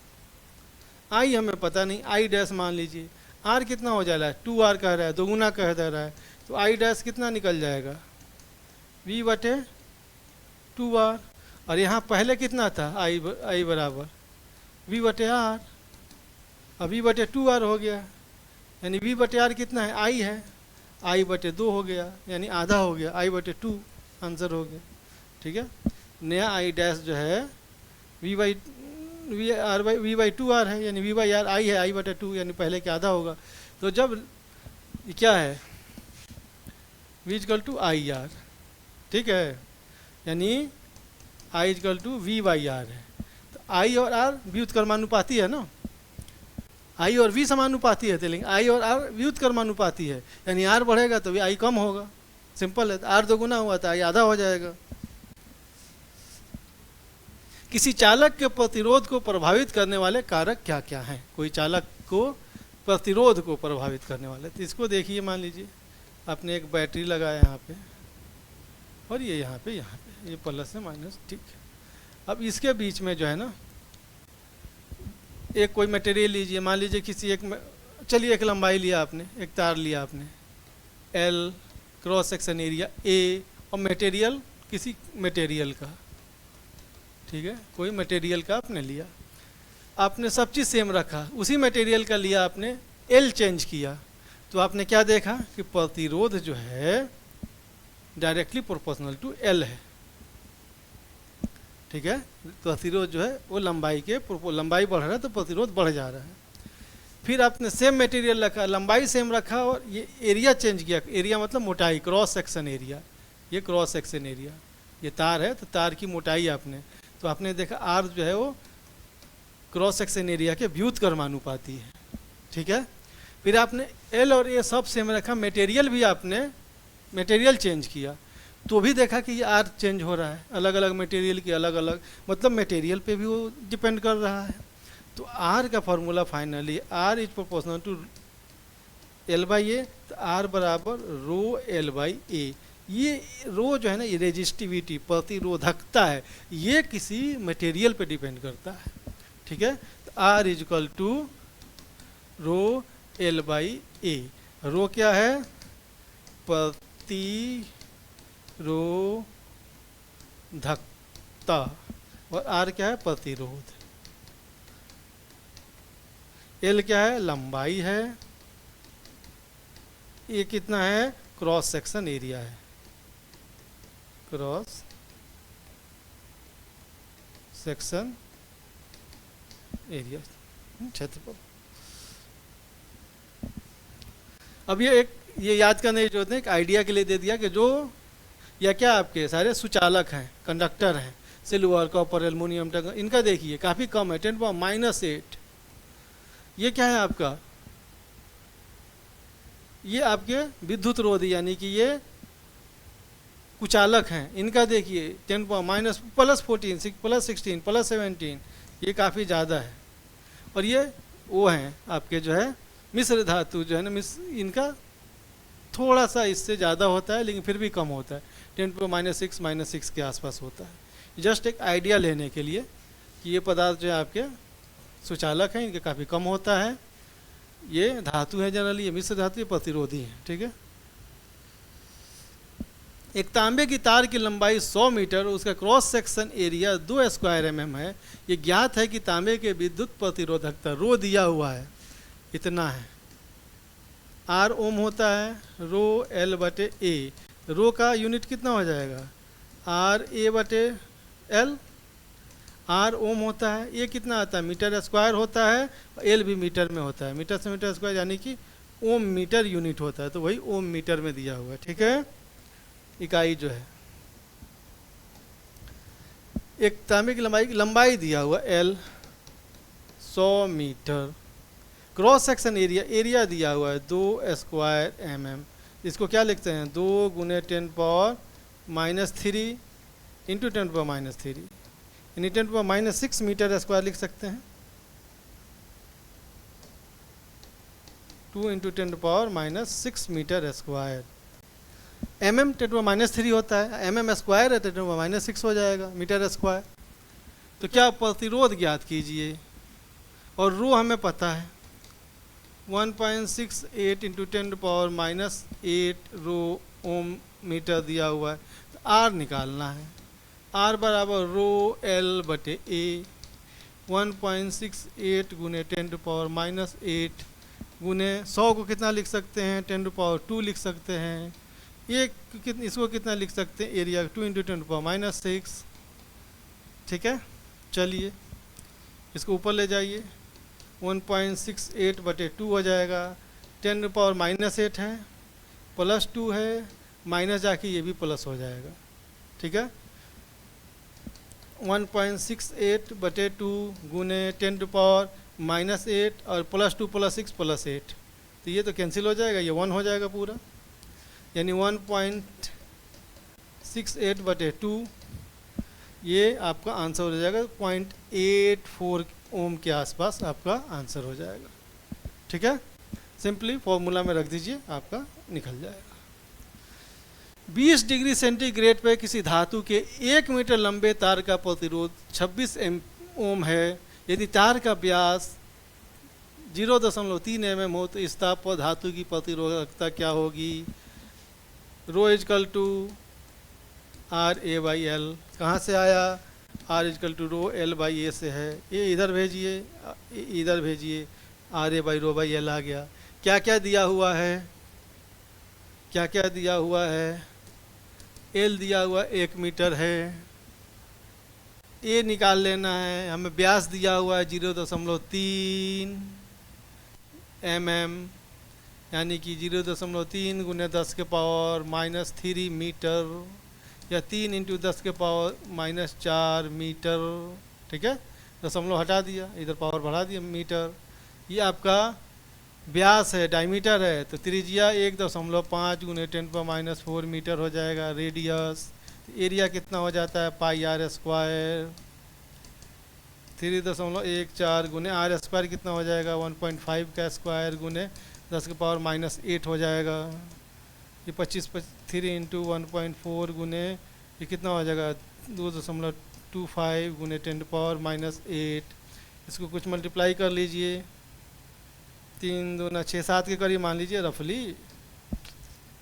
आई हमें पता नहीं, आई डैश मान लीजिए। आर कितना हो जाएगा? 2 आर कह रहा है, दोगुना कह दे रहा है, तो आई डैश कितना निकल जाएगा? वी बटे 2 आर। और यहाँ पहले कितना था? आई बराबर वी बटे आर, अब वी बटे 2 आर हो गया, यानी वी बटे आर कितना है? आई है, आई बटे 2 हो गया, यानी आधा हो गया, आई बटे 2 आंसर हो गया। ठीक है, नया आई डैश जो है V by V by 2 R है, यानी वी बाई आर आई है, आई बटे 2 यानी पहले के आधा होगा। तो जब ये क्या है? V equal to I R, ठीक है, यानी I equal to V by R है। तो आई और आर व्युत्क्रमानुपाती है ना, आई और वी समानुपाती है, लेकिन आई और आर व्युत्क्रमानुपाती है, यानी आर बढ़ेगा तो आई कम होगा, सिंपल है। आर दोगुना हुआ तो आई आधा हो जाएगा। किसी चालक के प्रतिरोध को प्रभावित करने वाले कारक क्या क्या हैं? कोई चालक को प्रतिरोध को प्रभावित करने वाले, तो इसको देखिए, मान लीजिए आपने एक बैटरी लगाया यहाँ पे और ये यहाँ पे ये प्लस है माइनस, ठीक है। अब इसके बीच में जो है ना एक कोई मटेरियल लीजिए, मान लीजिए किसी चलिए एक लंबाई लिया आपने, एक तार लिया आपने L, cross section area A, और मटेरियल किसी मटेरियल का, ठीक है, कोई मटेरियल का आपने लिया, आपने सब चीज़ सेम रखा, उसी मटेरियल का लिया आपने, एल चेंज किया, तो आपने क्या देखा कि प्रतिरोध जो है डायरेक्टली प्रोपोर्शनल टू एल है। ठीक है, प्रतिरोध जो है वो लंबाई लंबाई बढ़ रहा है तो प्रतिरोध बढ़ जा रहा है। फिर आपने सेम मटेरियल रखा, लंबाई सेम रखा और ये एरिया चेंज किया, एरिया मतलब मोटाई, क्रॉस सेक्शन एरिया, ये क्रॉस सेक्शन एरिया, ये तार है तो तार की मोटाई आपने, तो आपने देखा आर जो है वो क्रॉस सेक्शन एरिया के व्युत्क्रमानुपाती है। ठीक है, फिर आपने एल और ए सब सेम रखा, मटेरियल भी आपने मटेरियल चेंज किया तो भी देखा कि ये आर चेंज हो रहा है, अलग अलग मटेरियल की अलग अलग, मतलब मटेरियल पे भी वो डिपेंड कर रहा है। तो आर का formula finally R is proportional to L by A, तो आर बराबर रो एल बाई ए। ये रो जो है ना, ये रेजिस्टिविटी, प्रतिरोधकता है, ये किसी मटेरियल पे डिपेंड करता है। ठीक है, तो R is equal to rho L by A. Rho क्या है? प्रतिरोधकता, और आर क्या है? प्रतिरोध। एल क्या है? लंबाई है। ये कितना है? क्रॉस सेक्शन एरिया है, क्रॉस सेक्शन एरिया, क्षेत्रफल। अब ये याद करने की जरूरत है, एक आइडिया के लिए दे दिया कि जो या क्या आपके सारे सुचालक हैं, कंडक्टर हैं, सिल्वर, कॉपर, एल्युमिनियम, इनका देखिए काफ़ी कम है, 10⁻⁸, ये क्या है आपका, ये आपके विद्युत रोधी यानी कि ये कुचालक हैं, इनका देखिए 10 माइनस प्लस 14 प्लस 16 प्लस 17, ये काफ़ी ज़्यादा है। और ये वो हैं आपके जो है मिश्र धातु जो है ना, इनका थोड़ा सा इससे ज़्यादा होता है लेकिन फिर भी कम होता है, 10⁻⁻⁶ के आसपास होता है। जस्ट एक आइडिया लेने के लिए कि ये पदार्थ जो है आपके सुचालक हैं, इनके काफ़ी कम होता है। ये धातु है जनरली, ये मिश्र धातु, ये प्रतिरोधी है। ठीक है, एक तांबे की तार की लंबाई 100 मीटर, उसका cross section area 2 square mm है। ये ज्ञात है कि तांबे के विद्युत प्रतिरोधकता रो दिया हुआ है, इतना है, R ओम होता है, रो L बटे ए। रो का यूनिट कितना हो जाएगा, RA बटे L। R ओम होता है, ये कितना आता है, मीटर स्क्वायर होता है, L भी मीटर में होता है, मीटर से मीटर स्क्वायर यानी कि ओम मीटर यूनिट होता है, तो वही ओम मीटर में दिया हुआ है। ठीक है, इकाई जो है, एक तांबे की लंबाई दिया हुआ L 100 metre, cross section area दिया हुआ है 2 स्क्वायर mm। इसको क्या लिखते हैं, 2 गुने 10⁻³ इंटू 10⁻³ यानी 10⁻⁶ मीटर स्क्वायर लिख सकते हैं। 2 इंटू 10⁻⁶ मीटर स्क्वायर। mm 10⁻³ होता है, mm स्क्वायर है तो 10⁻⁶ हो जाएगा मीटर स्क्वायर। तो क्या प्रतिरोध ज्ञात कीजिए, और रो हमें पता है 1.68 इंटू 10⁻⁸ रो ओम मीटर दिया हुआ है। तो R निकालना है, R बराबर रो L बटे ए। 1.68 गुने 10⁻⁸ गुने 100 को कितना लिख सकते हैं, 10⁻² लिख सकते हैं। ये इसको कितना लिख सकते हैं, एरिया 2 इंटू 10⁻⁶। ठीक है, चलिए इसको ऊपर ले जाइए, 1.68 बटे 2 हो जाएगा, 10⁻⁸ है, प्लस 2 है, माइनस जाके ये भी प्लस हो जाएगा। ठीक है, 1.68 बटे 2 गुने 10⁻⁸ और प्लस 2 प्लस 6 प्लस 8, तो ये तो कैंसिल हो जाएगा, ये 1 हो जाएगा पूरा, यानी 1.68 बटे 2, ये आपका आंसर हो जाएगा 0.84 ओम के आसपास आपका आंसर हो जाएगा। ठीक है, सिंपली फॉर्मूला में रख दीजिए, आपका निकल जाएगा। 20 डिग्री सेंटीग्रेड पर किसी धातु के 1 मीटर लंबे तार का प्रतिरोध 26 ओम है। यदि तार का व्यास 0.3 mm हो तो इस ताप पर धातु की प्रतिरोधकता क्या होगी, रो इजकल टू RA/L। कहाँ से आया, R is equal to row L/A से है, ये इधर भेजिए, इधर भेजिए, RA/ρ/L आ गया। क्या क्या दिया हुआ है, क्या क्या दिया हुआ है, L दिया हुआ 1 मीटर है, A निकाल लेना है, हमें व्यास दिया हुआ है 0.3 mm यानी कि 0.3 गुने 10⁻⁻³ मीटर या 3 इंटू 10⁻⁻4 मीटर। ठीक है, दशमलव हटा दिया, इधर पावर बढ़ा दिया मीटर। ये आपका व्यास है, डायमीटर है, तो त्रिज्या 1.5 गुने 10⁻⁴ मीटर हो जाएगा। रेडियस, एरिया कितना हो जाता है, πr स्क्वायर, 3.14 गुने R स्क्वायर कितना हो जाएगा, 1.5 का स्क्वायर गुने 10⁻⁸ हो जाएगा। ये 3 इंटू 1.4 गुने ये कितना हो जाएगा, 2.25 गुने 10⁻⁸। इसको कुछ मल्टीप्लाई कर लीजिए, 3 दूना 6 7 के करीब मान लीजिए, रफली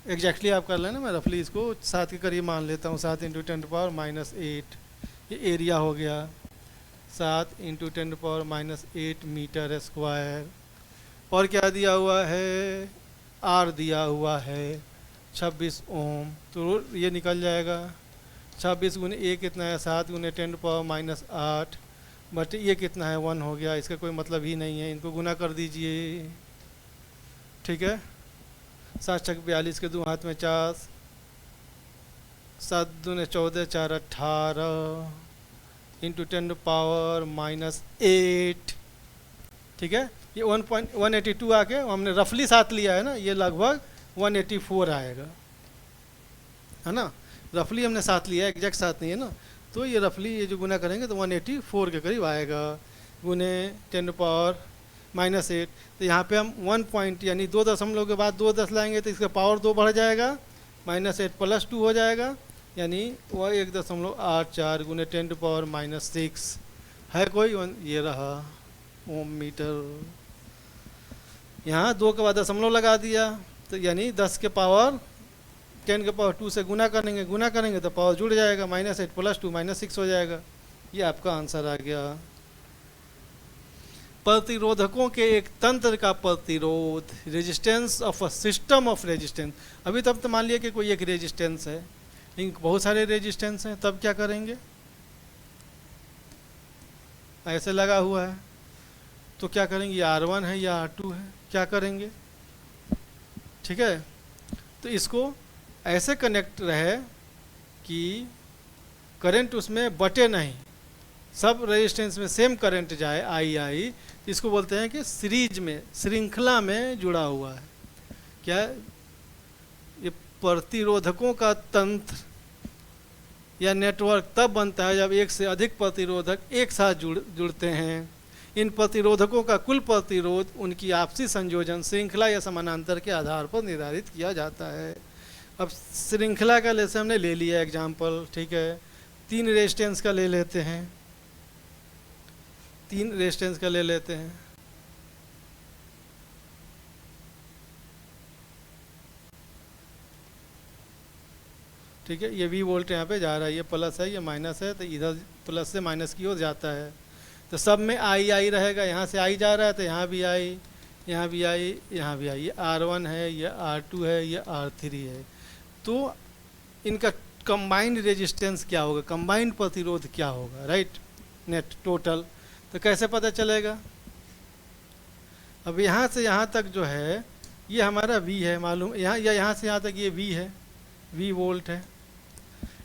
एग्जैक्टली आप कर लेना, मैं रफली इसको 7 के करीब मान लेता हूँ। 7 इंटू 10⁻⁸, ये एरिया हो गया 7 इंटू 10⁻⁸ मीटर स्क्वायर। और क्या दिया हुआ है, R दिया हुआ है 26 ओम, तो ये निकल जाएगा 26 गुने ए कितना है, 7 गुने 10⁻⁸ बट ये कितना है, 1 हो गया, इसका कोई मतलब ही नहीं है, इनको गुना कर दीजिए। ठीक है, 7 छक 42 के 2 हाथ में 4, 7 दूने 14, 4 18 इंटू 10⁻⁸ ठीक है, ये 1.182 आके हमने रफली साथ लिया है ना, ये लगभग 184 आएगा, है ना। रफली हमने साथ लिया है, एग्जैक्ट साथ नहीं है ना। तो ये रफली ये जो गुना करेंगे तो 184 के करीब आएगा, गुने 10⁻⁻8। तो यहाँ पे हम 1 पॉइंट यानी 2 दशमलव के बाद 2 10 लाएंगे तो इसका पावर 2 बढ़ जाएगा, -8 + 2 हो जाएगा, यानी वह 1.84 गुने 10⁻⁻6 है कोई। ये रहा ओम मीटर। यहाँ 2 के बाद दशमलव लगा दिया, तो यानी 10 के पावर 10 के पावर 2 से गुना करेंगे तो पावर जुड़ जाएगा, -8 + 2 -6 हो जाएगा। ये आपका आंसर आ गया। प्रतिरोधकों के एक तंत्र का प्रतिरोध, resistance of a system of resistance. अभी तब तो मान लिया कि कोई एक रेजिस्टेंस है, लेकिन बहुत सारे रेजिस्टेंस हैं, तब क्या करेंगे, ऐसे लगा हुआ है तो क्या करेंगे, R1 है या R2 है, क्या करेंगे, ठीक है। तो इसको ऐसे कनेक्ट रहे कि करंट उसमें बटे नहीं, सब रेजिस्टेंस में सेम करंट जाए, आई। इसको बोलते हैं कि सीरीज में, श्रृंखला में जुड़ा हुआ है। क्या ये प्रतिरोधकों का तंत्र या नेटवर्क तब बनता है जब एक से अधिक प्रतिरोधक एक साथ जुड़ते हैं। इन प्रतिरोधकों का कुल प्रतिरोध उनकी आपसी संयोजन, श्रृंखला या समानांतर के आधार पर निर्धारित किया जाता है। अब श्रृंखला का जैसे हमने ले लिया एग्जाम्पल, ठीक है, 3 रेजिस्टेंस का ले लेते हैं, 3 रेजिस्टेंस का ले लेते हैं। ठीक है, ये V वोल्ट यहाँ पे जा रहा है, ये प्लस है, ये माइनस है, तो इधर प्लस से माइनस की ओर जाता है। तो सब में I रहेगा, यहाँ से I जा रहा है तो यहाँ भी I, यहाँ भी I, यहाँ भी I। ये R1 है, ये R2 है, ये R3 है। तो इनका कंबाइंड रेजिस्टेंस क्या होगा, कंबाइंड प्रतिरोध क्या होगा, राइट, नेट टोटल। तो कैसे पता चलेगा, अब यहाँ से यहाँ तक जो है ये हमारा V है मालूम, यहाँ से यहाँ तक ये V है, V वोल्ट है।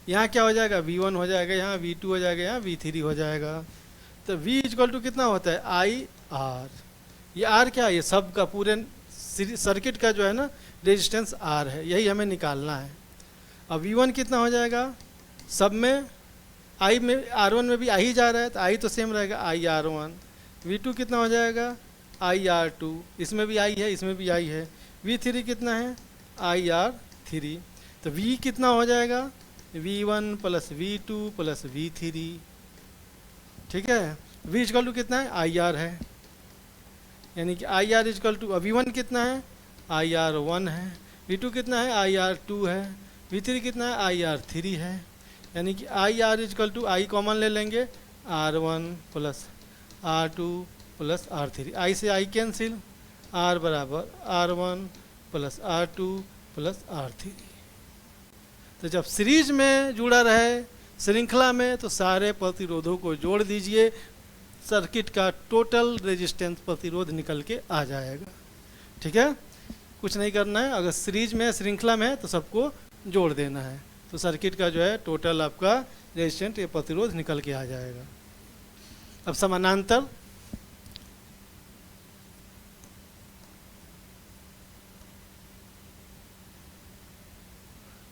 यहाँ क्या हो जाएगा, V1 हो जाएगा, यहाँ V2 हो जाएगा, यहाँ V3 हो जाएगा। तो V = कितना होता है, IR। ये R क्या है, ये सब का पूरे सर्किट का जो है ना रेजिस्टेंस R है, यही हमें निकालना है। अब V1 कितना हो जाएगा, सब में I में, R1 में भी I ही जा रहा है तो I तो सेम रहेगा, IR1। V2 कितना हो जाएगा, IR2, इसमें भी I है, इसमें भी I है। V3 कितना है, IR3। तो V कितना हो जाएगा, V1 + V2 + V3, ठीक है। V = कितना है, IR है, यानी कि IR = V1 कितना है, IR1 है, V2 कितना है, IR2 है, V3 कितना है, IR3 है, यानी कि IR = I कॉमन ले लेंगे, R1 + R2 + R3, I से I cancel, R = R1 + R2 + R3। तो जब सीरीज में जुड़ा रहे, श्रृंखला में, तो सारे प्रतिरोधों को जोड़ दीजिए, सर्किट का टोटल रेजिस्टेंस प्रतिरोध निकल के आ जाएगा, ठीक है। कुछ नहीं करना है, अगर सीरीज में श्रृंखला में है तो सबको जोड़ देना है, तो सर्किट का जो है टोटल आपका रेजिस्टेंस, ये प्रतिरोध निकल के आ जाएगा। अब समानांतर,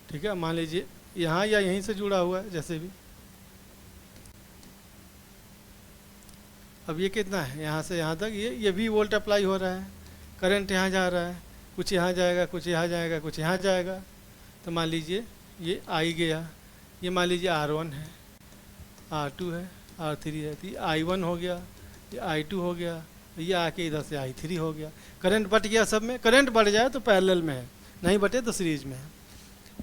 ठीक है, मान लीजिए यहाँ या यहीं से जुड़ा हुआ है, जैसे भी। अब ये कितना है, यहाँ से यहाँ तक ये V वोल्ट अप्लाई हो रहा है, करंट यहाँ जा रहा है, कुछ यहाँ जाएगा, कुछ यहाँ जाएगा, कुछ यहाँ जाएगा। तो मान लीजिए ये I गया, ये मान लीजिए R1 है, R2 है, R3 है, तो ये I1 हो गया, ये I2 हो गया, ये आके इधर से I3 हो गया। करंट बट गया सब में, करंट बढ़ जाए तो पैरेलल में है, नहीं बटे तो सीरीज में है।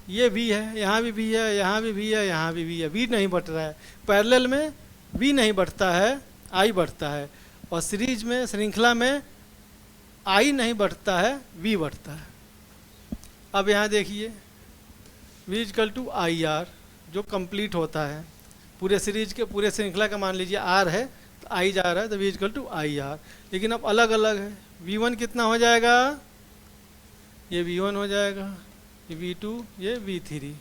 ये V है, यहाँ भी V है, यहाँ भी V है, यहाँ भी V है, V नहीं बढ़ रहा है। पैरेलल में V नहीं बढ़ता है, I बढ़ता है, और सीरीज में, श्रृंखला में I नहीं बढ़ता है, V बढ़ता है। अब यहाँ देखिए V = IR जो कंप्लीट होता है, पूरे सीरीज के, पूरे श्रृंखला का मान लीजिए R है तो I जा रहा है, तो V = IR। लेकिन अब अलग अलग है, V1 कितना हो जाएगा, ये V1 हो जाएगा, ये V2, ये V3।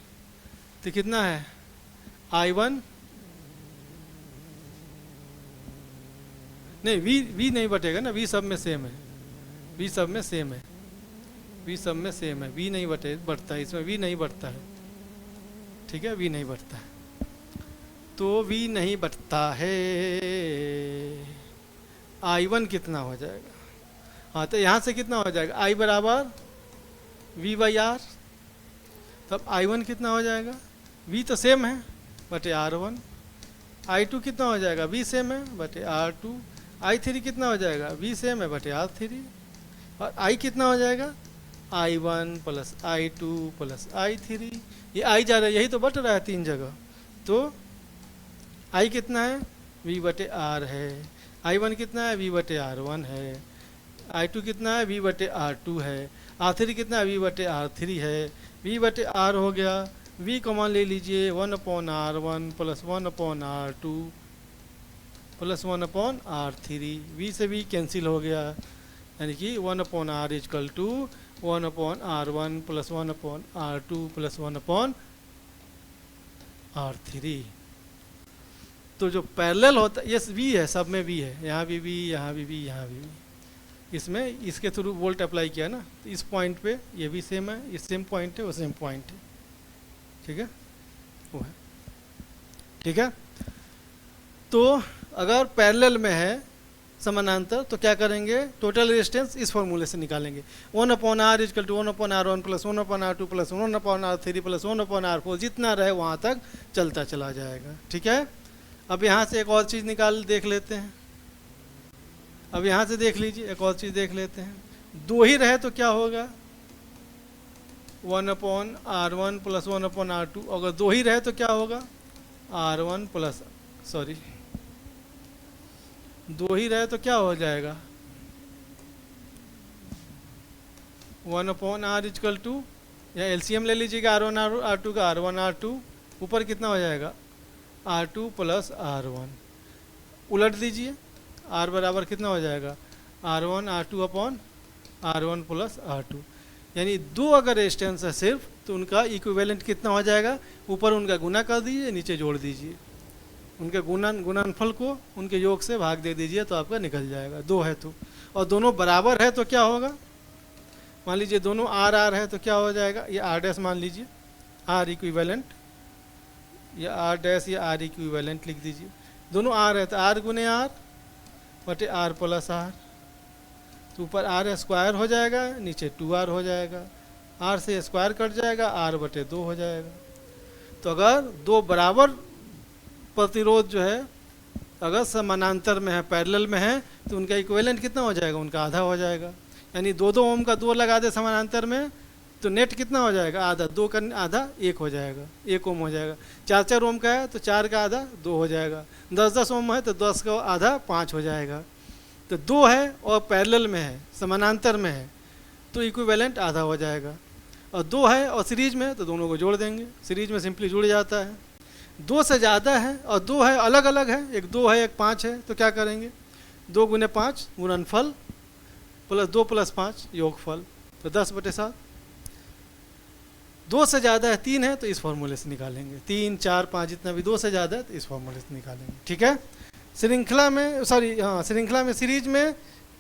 तो कितना है, I1 नहीं, वी नहीं बटेगा ना, वी सब में सेम है, वी सब में सेम है, वी सब में सेम है, वी नहीं बढ़ता है, इसमें वी नहीं बढ़ता है, ठीक है, वी नहीं बढ़ता है, तो वी नहीं बढ़ता है। I1 कितना हो जाएगा? हाँ, तो यहाँ से कितना हो जाएगा? I बराबर V बाई आर, तब I1 कितना हो जाएगा? V तो सेम है बटे R1। I2 कितना हो जाएगा? V सेम है बटे R2। I3 कितना हो जाएगा? V सेम है बटे R3। और I कितना हो जाएगा? I1 plus I2 plus I3। ये I जा रहा है, यही तो बट रहा है तीन जगह, तो I कितना है? V बटे R है। I1 कितना है? V बटे R1 है। I2 कितना है? V बटे R2 है। R3 कितना है? V बटे R3 है। V बटे R हो गया, V कॉमन ले लीजिए, 1/R1 plus 1/R2 plus 1/R3। V से V कैंसिल हो गया, यानी कि 1/R equal to 1/R1 plus 1/R2 plus 1/R3। तो जो पैरेलल होता है, ये V है, सब में V है, यहाँ भी V, यहाँ भी V, यहाँ भी V, इसमें इसके थ्रू वोल्ट अप्लाई किया ना, तो इस पॉइंट पे ये भी सेम है, ये सेम पॉइंट है, वो सेम पॉइंट है, ठीक है, वो है, ठीक है। तो अगर पैरेलल में है समानांतर, तो क्या करेंगे? टोटल रेजिस्टेंस इस फॉर्मूले से निकालेंगे, 1/R equal to 1/R1 plus 1/R2 plus 1/R3 plus 1/R4, जितना रहे वहाँ तक चलता चला जाएगा, ठीक है। अब यहाँ से एक और चीज़ निकाल देख लेते हैं, अब यहाँ से देख लीजिए, एक और चीज़ देख लेते हैं, दो ही रहे तो क्या होगा? 1/R1 प्लस 1/R2, अगर दो ही रहे तो क्या होगा? R1 प्लस, सॉरी, दो ही रहे तो क्या हो जाएगा? 1/R इजकल टू, या एलसीएम ले लीजिएगा R1 R2 का, R1 R2, ऊपर कितना हो जाएगा? R2 प्लस R1, उलट दीजिए, R बराबर कितना हो जाएगा? R1 R2 upon R1 plus R2, यानी दो अगर रेजिस्टेंस है सिर्फ, तो उनका इक्विवेलेंट कितना हो जाएगा? ऊपर उनका गुना कर दीजिए, नीचे जोड़ दीजिए, उनके गुणनफल को उनके योग से भाग दे दीजिए, तो आपका निकल जाएगा, दो है तो। और दोनों बराबर है तो क्या होगा? मान लीजिए दोनों R R है तो क्या हो जाएगा? ये R डैश मान लीजिए, R इक्विवेलेंट, या R डैश या R इक्विवेलेंट लिख दीजिए, दोनों R है तो R गुने R बटे R प्लस R, तो ऊपर R स्क्वायर हो जाएगा, नीचे 2R हो जाएगा, R से स्क्वायर कट जाएगा, R बटे 2 हो जाएगा। तो अगर दो बराबर प्रतिरोध जो है अगर समानांतर में है, पैरेलल में है, तो उनका इक्विवेलेंट कितना हो जाएगा? उनका आधा हो जाएगा, यानी 2-2 ओम का 2 लगा दे समानांतर में, तो नेट कितना हो जाएगा? आधा, 2 का आधा 1 हो जाएगा, 1 ओम हो जाएगा। 4-4 ओम का है तो 4 का आधा 2 हो जाएगा। 10-10 ओम है तो 10 का आधा 5 हो जाएगा। तो 2 है और पैरेलल में है, समानांतर में है, तो इक्विवेलेंट आधा हो जाएगा। और 2 है और सीरीज में है तो दोनों को जोड़ देंगे, सीरीज में सिंपली जुड़ जाता है। 2 से ज़्यादा है और 2 है अलग अलग है, एक 2 है एक 5 है, तो क्या करेंगे? 2 गुने 5 गुणनफल प्लस 2 प्लस 5 योगफल, तो 10/7। 2 से ज़्यादा है 3 है तो इस फॉर्मूले से निकालेंगे, 3 4 5 जितना भी 2 से ज़्यादा है तो इस फॉर्मूले से निकालेंगे, ठीक है। श्रृंखला में, सॉरी हाँ, श्रृंखला में सीरीज में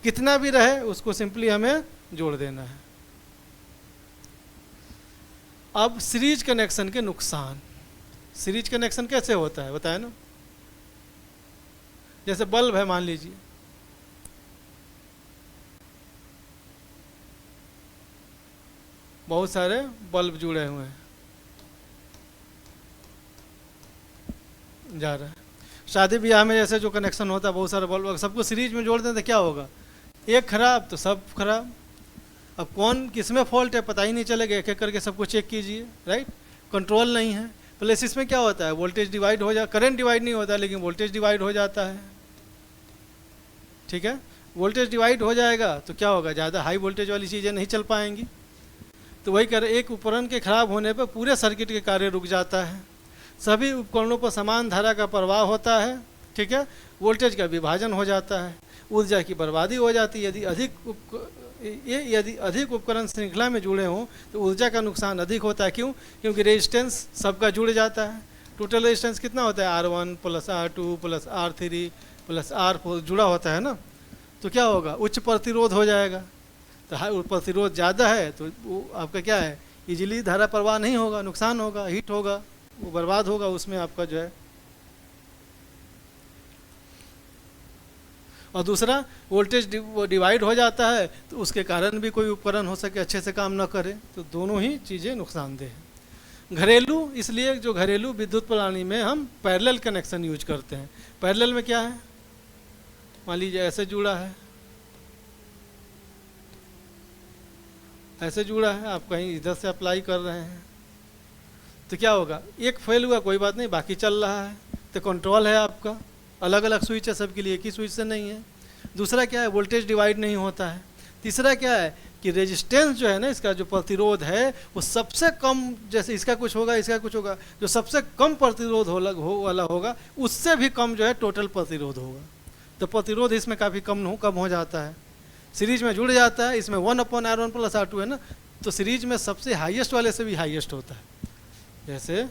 कितना भी रहे उसको सिंपली हमें जोड़ देना है। अब सीरीज कनेक्शन के नुकसान, सीरीज कनेक्शन कैसे होता है बताया ना, जैसे बल्ब है मान लीजिए, बहुत सारे बल्ब जुड़े हुए हैं, जा रहा है। शादी ब्याह में जैसे जो कनेक्शन होता है बहुत सारे बल्ब, सबको सीरीज में जोड़ दें तो क्या होगा? एक खराब तो सब खराब। अब कौन किस में फॉल्ट है पता ही नहीं चलेगा, एक एक करके सबको चेक कीजिए, राइट। कंट्रोल नहीं है। प्लस इसमें क्या होता है? वोल्टेज डिवाइड हो जा, करंट डिवाइड नहीं होता लेकिन वोल्टेज डिवाइड हो जाता है, ठीक है। वोल्टेज डिवाइड हो जाएगा तो क्या होगा? ज़्यादा हाई वोल्टेज वाली चीज़ें नहीं चल पाएंगी। तो वही कर, एक उपकरण के खराब होने पर पूरे सर्किट के कार्य रुक जाता है। सभी उपकरणों पर समान धारा का प्रवाह होता है, ठीक है। वोल्टेज का विभाजन हो जाता है, ऊर्जा की बर्बादी हो जाती है। यदि अधिक उपकरण श्रृंखला में जुड़े हों तो ऊर्जा का नुकसान अधिक होता है। क्यों? क्योंकि रेजिस्टेंस सबका जुड़ जाता है। टोटल रेजिस्टेंस कितना होता है? R1 plus R2 plus R3 plus are जुड़ा होता है ना, तो क्या होगा, उच्च प्रतिरोध हो जाएगा। तो हाई प्रतिरोध ज़्यादा है तो वो आपका क्या है, इजीली धारा प्रवाह नहीं होगा, नुकसान होगा, हीट होगा, वो बर्बाद होगा उसमें आपका जो है। और दूसरा वोल्टेज डिवाइड हो जाता है तो उसके कारण भी कोई उपकरण हो सके अच्छे से काम ना करे, तो दोनों ही चीज़ें नुकसानदेह हैं। घरेलू, इसलिए जो घरेलू विद्युत प्रणाली में हम पैरेलल कनेक्शन यूज करते हैं। पैरेलल में क्या है, मान लीजिए ऐसे जुड़ा है, ऐसे जुड़ा है, आप कहीं इधर से अप्लाई कर रहे हैं तो क्या होगा, एक फेल हुआ कोई बात नहीं, बाकी चल रहा है, तो कंट्रोल है आपका, अलग अलग स्विच है सबके लिए, एक ही स्विच से नहीं है। दूसरा क्या है, वोल्टेज डिवाइड नहीं होता है। तीसरा क्या है कि रेजिस्टेंस जो है ना, इसका जो प्रतिरोध है वो सबसे कम, जैसे इसका कुछ होगा इसका कुछ होगा, जो सबसे कम प्रतिरोध वाला होगा उससे भी कम जो है टोटल प्रतिरोध होगा। तो प्रतिरोध इसमें काफ़ी कम हो जाता है, सीरीज में जुड़ जाता है। इसमें 1/R1 + R2 है ना, तो सीरीज में सबसे हाईएस्ट वाले से भी हाईएस्ट होता है। जैसे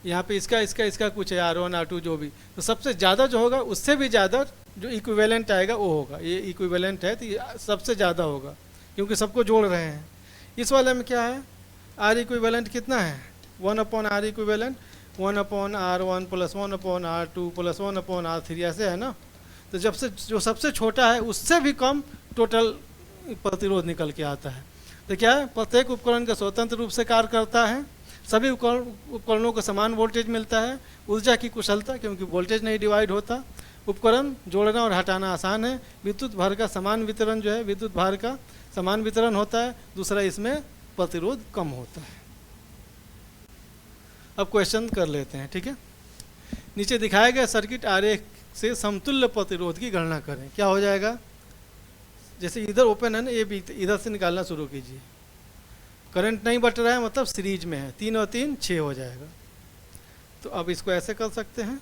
यहाँ पे इसका कुछ है R1 R2 जो भी, तो सबसे ज़्यादा जो होगा उससे भी ज़्यादा जो इक्विवेलेंट आएगा वो होगा। ये इक्विवेलेंट है तो ये सबसे ज़्यादा होगा क्योंकि सबको जोड़ रहे हैं। इस वाले में क्या है, R इक्विवेलेंट कितना है, 1/R equivalent 1/R1 + 1/R2 + 1/R3 ऐसे है ना। तो जब से जो सबसे छोटा है उससे भी कम टोटल प्रतिरोध निकल के आता है। तो क्या है, प्रत्येक उपकरण का स्वतंत्र रूप से कार्य करता है, सभी उपकरणों को समान वोल्टेज मिलता है। ऊर्जा की कुशलता, क्योंकि वोल्टेज नहीं डिवाइड होता, उपकरण जोड़ना और हटाना आसान है। विद्युत भार का समान वितरण जो है, विद्युत भार का समान वितरण होता है। दूसरा, इसमें प्रतिरोध कम होता है। अब क्वेश्चन कर लेते हैं, ठीक है। नीचे दिखाए गए सर्किट आरेख से समतुल्य प्रतिरोध की गणना करें। क्या हो जाएगा, जैसे इधर ओपन है ना, ये भी इधर से निकालना शुरू कीजिए। करंट नहीं बट रहा है, मतलब सीरीज में है, 3 और 3 6 हो जाएगा। तो अब इसको ऐसे कर सकते हैं,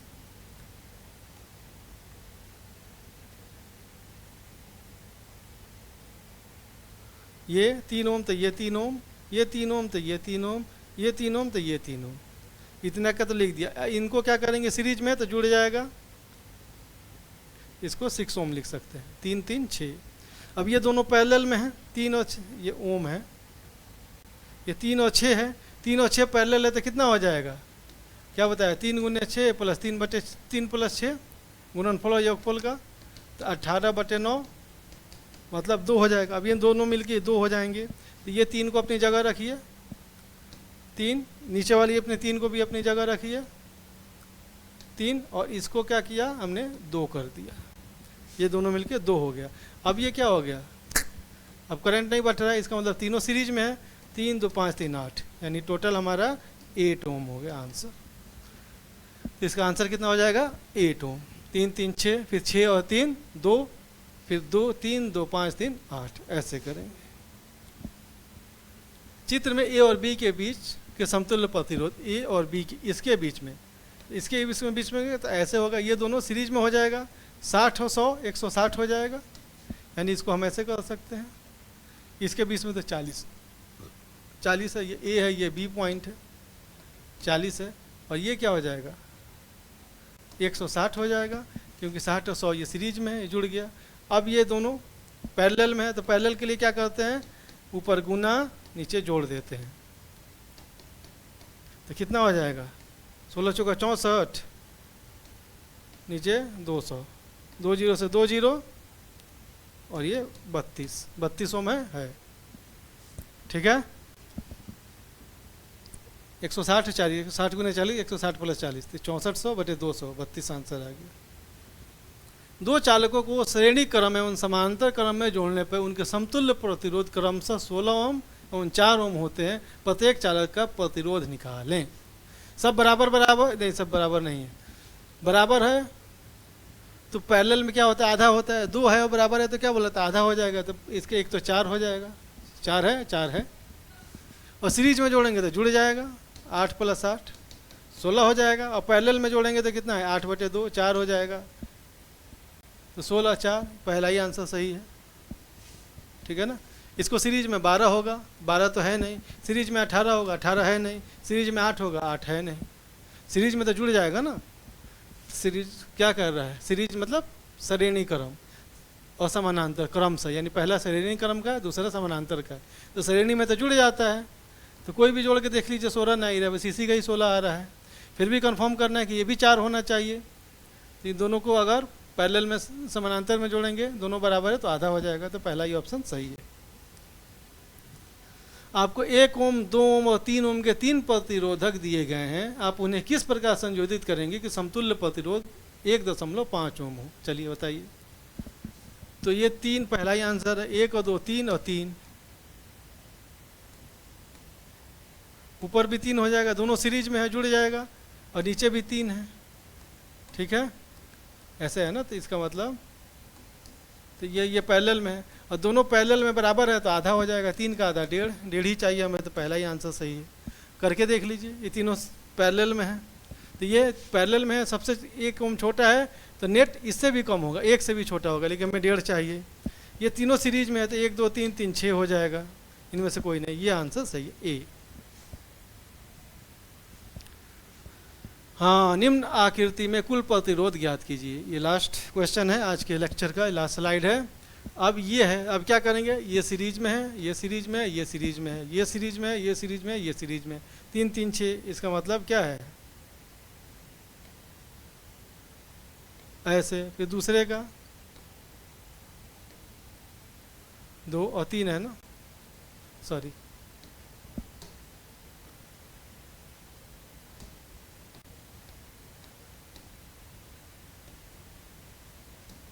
ये 3 ओम तो ये 3 ओम, ये 3 ओम तो ये 3 ओम, ये 3 ओम तो ये 3 ओम, इतना का तो लिख दिया। इनको क्या करेंगे, सीरीज में तो जुड़ जाएगा, इसको 6 ओम लिख सकते हैं, 3 3 6। अब ये दोनों पैरेलल में हैं, 3 और 6, ये ओम है, ये 3 और 6 है, 3 और 6 पैरेलल है तो कितना हो जाएगा, क्या बताया, 3 × 6 + 3/3 + 6 गुणनफल और योगफल का, तो 18/9 मतलब 2 हो जाएगा। अब ये दोनों मिलके 2 हो जाएंगे। तो ये 3 को अपनी जगह रखिए, 3 नीचे वाली अपने 3 को भी अपनी जगह रखिए, 3, और इसको क्या किया हमने, 2 कर दिया। ये दोनों मिलके 2 हो गया। अब ये क्या हो गया, अब करंट नहीं बढ़ रहा है, इसका मतलब तीनों सीरीज में है, 3 2 5 3 8, यानी टोटल हमारा 8 ओम हो गया आंसर। तो इसका आंसर कितना हो जाएगा, 8 ओम। 3 3 6, फिर 6 और 3 2, फिर 2 3 2 5 3 8, ऐसे करेंगे। चित्र में ए और बी के बीच के समतुल्य प्रतिरोध, ए और बी के इसके बीच में, इसके बीच में तो ऐसे होगा, ये दोनों सीरीज में हो जाएगा, 60 और 100 160 हो जाएगा, यानी इसको हम ऐसे कर सकते हैं। इसके बीच में तो 40 है, ये ए है, ये बी पॉइंट है, 40 है, और ये क्या हो जाएगा, 160 हो जाएगा, क्योंकि 60 और 100 ये सीरीज में है, जुड़ गया। अब ये दोनों पैरेलल में है, तो पैरेलल के लिए क्या करते हैं, ऊपर गुना नीचे जोड़ देते हैं, तो कितना हो जाएगा, 16 चौका 64, नीचे 200, 2 0 से 2 0, और ये 32 ओम है, ठीक है। 160 40, 60 × 40 160 + 40, तो 6400/200, 32 आंसर आ गया। दो चालकों को श्रेणी क्रम एवं समांतर क्रम में जोड़ने पर उनके समतुल्य प्रतिरोध क्रमशः 16 ओम एवं 4 ओम होते हैं। प्रत्येक चालक का प्रतिरोध निकालें। सब बराबर नहीं, सब बराबर नहीं है, बराबर है तो पैरेलल में क्या होता है, आधा होता है, 2 है और बराबर है तो क्या बोला था, आधा हो जाएगा, तो इसके एक तो 4 हो जाएगा, 4 है, और सीरीज में जोड़ेंगे तो जुड़ जाएगा, 8 + 8 16 हो जाएगा, और पैरेलल में जोड़ेंगे तो कितना है, 8/2 4 हो जाएगा, तो 16 4, पहला ही आंसर सही है, ठीक है ना। इसको सीरीज में 12 होगा, 12 तो है नहीं, सीरीज में 18 होगा, 18 है नहीं, सीरीज में 8 होगा, 8 है नहीं, सीरीज में तो जुड़ जाएगा ना, सीरीज क्या कर रहा है, सीरीज मतलब श्रेणी क्रम और समानांतर क्रम से, यानी पहला श्रेणी क्रम का है, दूसरा समानांतर का है, तो श्रेणी में तो जुड़ जाता है, तो कोई भी जोड़ के देख लीजिए 16 नहीं रहा, बस इसी का ही 16 आ रहा है। फिर भी कंफर्म करना है कि ये भी 4 होना चाहिए, तो इन दोनों को अगर पैरेलल में समानांतर में जोड़ेंगे, दोनों बराबर है तो आधा हो जाएगा, तो पहला ही ऑप्शन सही है। आपको 1 ओम, 2 ओम और 3 ओम के 3 प्रतिरोधक दिए गए हैं, आप उन्हें किस प्रकार संयोजित करेंगे कि समतुल्य प्रतिरोध 1.5 ओम हो। चलिए बताइए। तो ये 3 पहला ही आंसर है, 1 और 2 3 और 3, ऊपर भी 3 हो जाएगा, दोनों सीरीज में है, जुड़ जाएगा, और नीचे भी 3 है, ठीक है, ऐसे है ना। तो इसका मतलब तो ये पैरेलल में है, और दोनों पैरेलल में बराबर है तो आधा हो जाएगा, 3 का आधा 1.5 ही चाहिए हमें, तो पहला ही आंसर सही है। करके देख लीजिए, ये तीनों पैरेलल में है, तो ये पैरेलल में है, सबसे 1 ओम छोटा है तो नेट इससे भी कम होगा, 1 से भी छोटा होगा, लेकिन हमें 1.5 चाहिए। ये तीनों सीरीज में है तो 1 2 3 3 6 हो जाएगा, इनमें से कोई नहीं, ये आंसर सही है, ए। हाँ, निम्न आकृति में कुल प्रतिरोध ज्ञात कीजिए। ये लास्ट क्वेश्चन है आज के लेक्चर का, लास्ट स्लाइड है। अब ये है, अब क्या करेंगे, ये सीरीज में है, ये सीरीज में है, ये सीरीज में है, ये सीरीज में है, ये सीरीज में है, ये सीरीज में है, 3 3 6, इसका मतलब क्या है, ऐसे। फिर दूसरे का 2 और 3 है ना, सॉरी,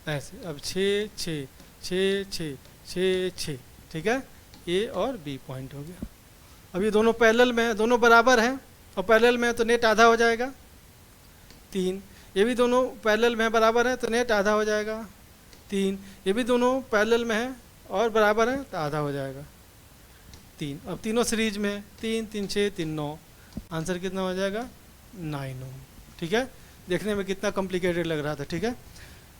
ऐसे। अब 6 6 6 6 6 6, ठीक है, ए और बी पॉइंट हो गया। अब ये दोनों पैरेलल में है, दोनों बराबर हैं, और पैरेलल में है तो नेट आधा हो जाएगा, 3। ये भी दोनों पैरेलल में है, बराबर है, तो नेट आधा हो जाएगा, 3। ये भी दोनों पैरेलल में है और बराबर है तो आधा हो जाएगा, 3। अब तीनों सीरीज में है, 3 3 6 3 9, आंसर कितना हो जाएगा, 9 ओम, ठीक है। देखने में कितना कॉम्प्लिकेटेड लग रहा था, ठीक है।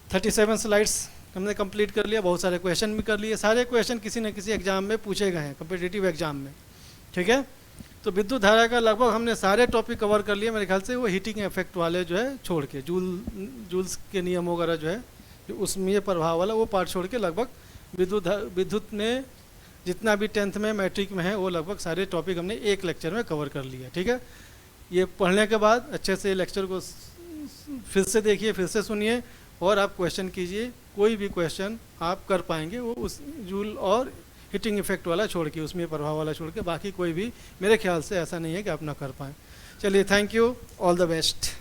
37 स्लाइड्स हमने कंप्लीट कर लिया, बहुत सारे क्वेश्चन भी कर लिए, सारे क्वेश्चन किसी न किसी एग्जाम में पूछे गए हैं, कॉम्पिटिटिव एग्जाम में, ठीक है। तो विद्युत धारा का लगभग हमने सारे टॉपिक कवर कर लिए मेरे ख्याल से, वो हीटिंग इफेक्ट वाले जो है छोड़ के, जूल्स के नियम वगैरह जो है, जो उसमें प्रभाव वाला वो पार्ट छोड़ के लगभग विद्युत में जितना भी 10th में मैट्रिक में है वो लगभग सारे टॉपिक हमने एक लेक्चर में कवर कर लिया, ठीक है। ये पढ़ने के बाद अच्छे से लेक्चर को फिर से देखिए, फिर से सुनिए, और आप क्वेश्चन कीजिए, कोई भी क्वेश्चन आप कर पाएंगे, वो उस जूल और हीटिंग इफेक्ट वाला छोड़ के, उसमें प्रभाव वाला छोड़ के, बाकी कोई भी मेरे ख्याल से ऐसा नहीं है कि आप ना कर पाएँ। चलिए, thank you, all the best.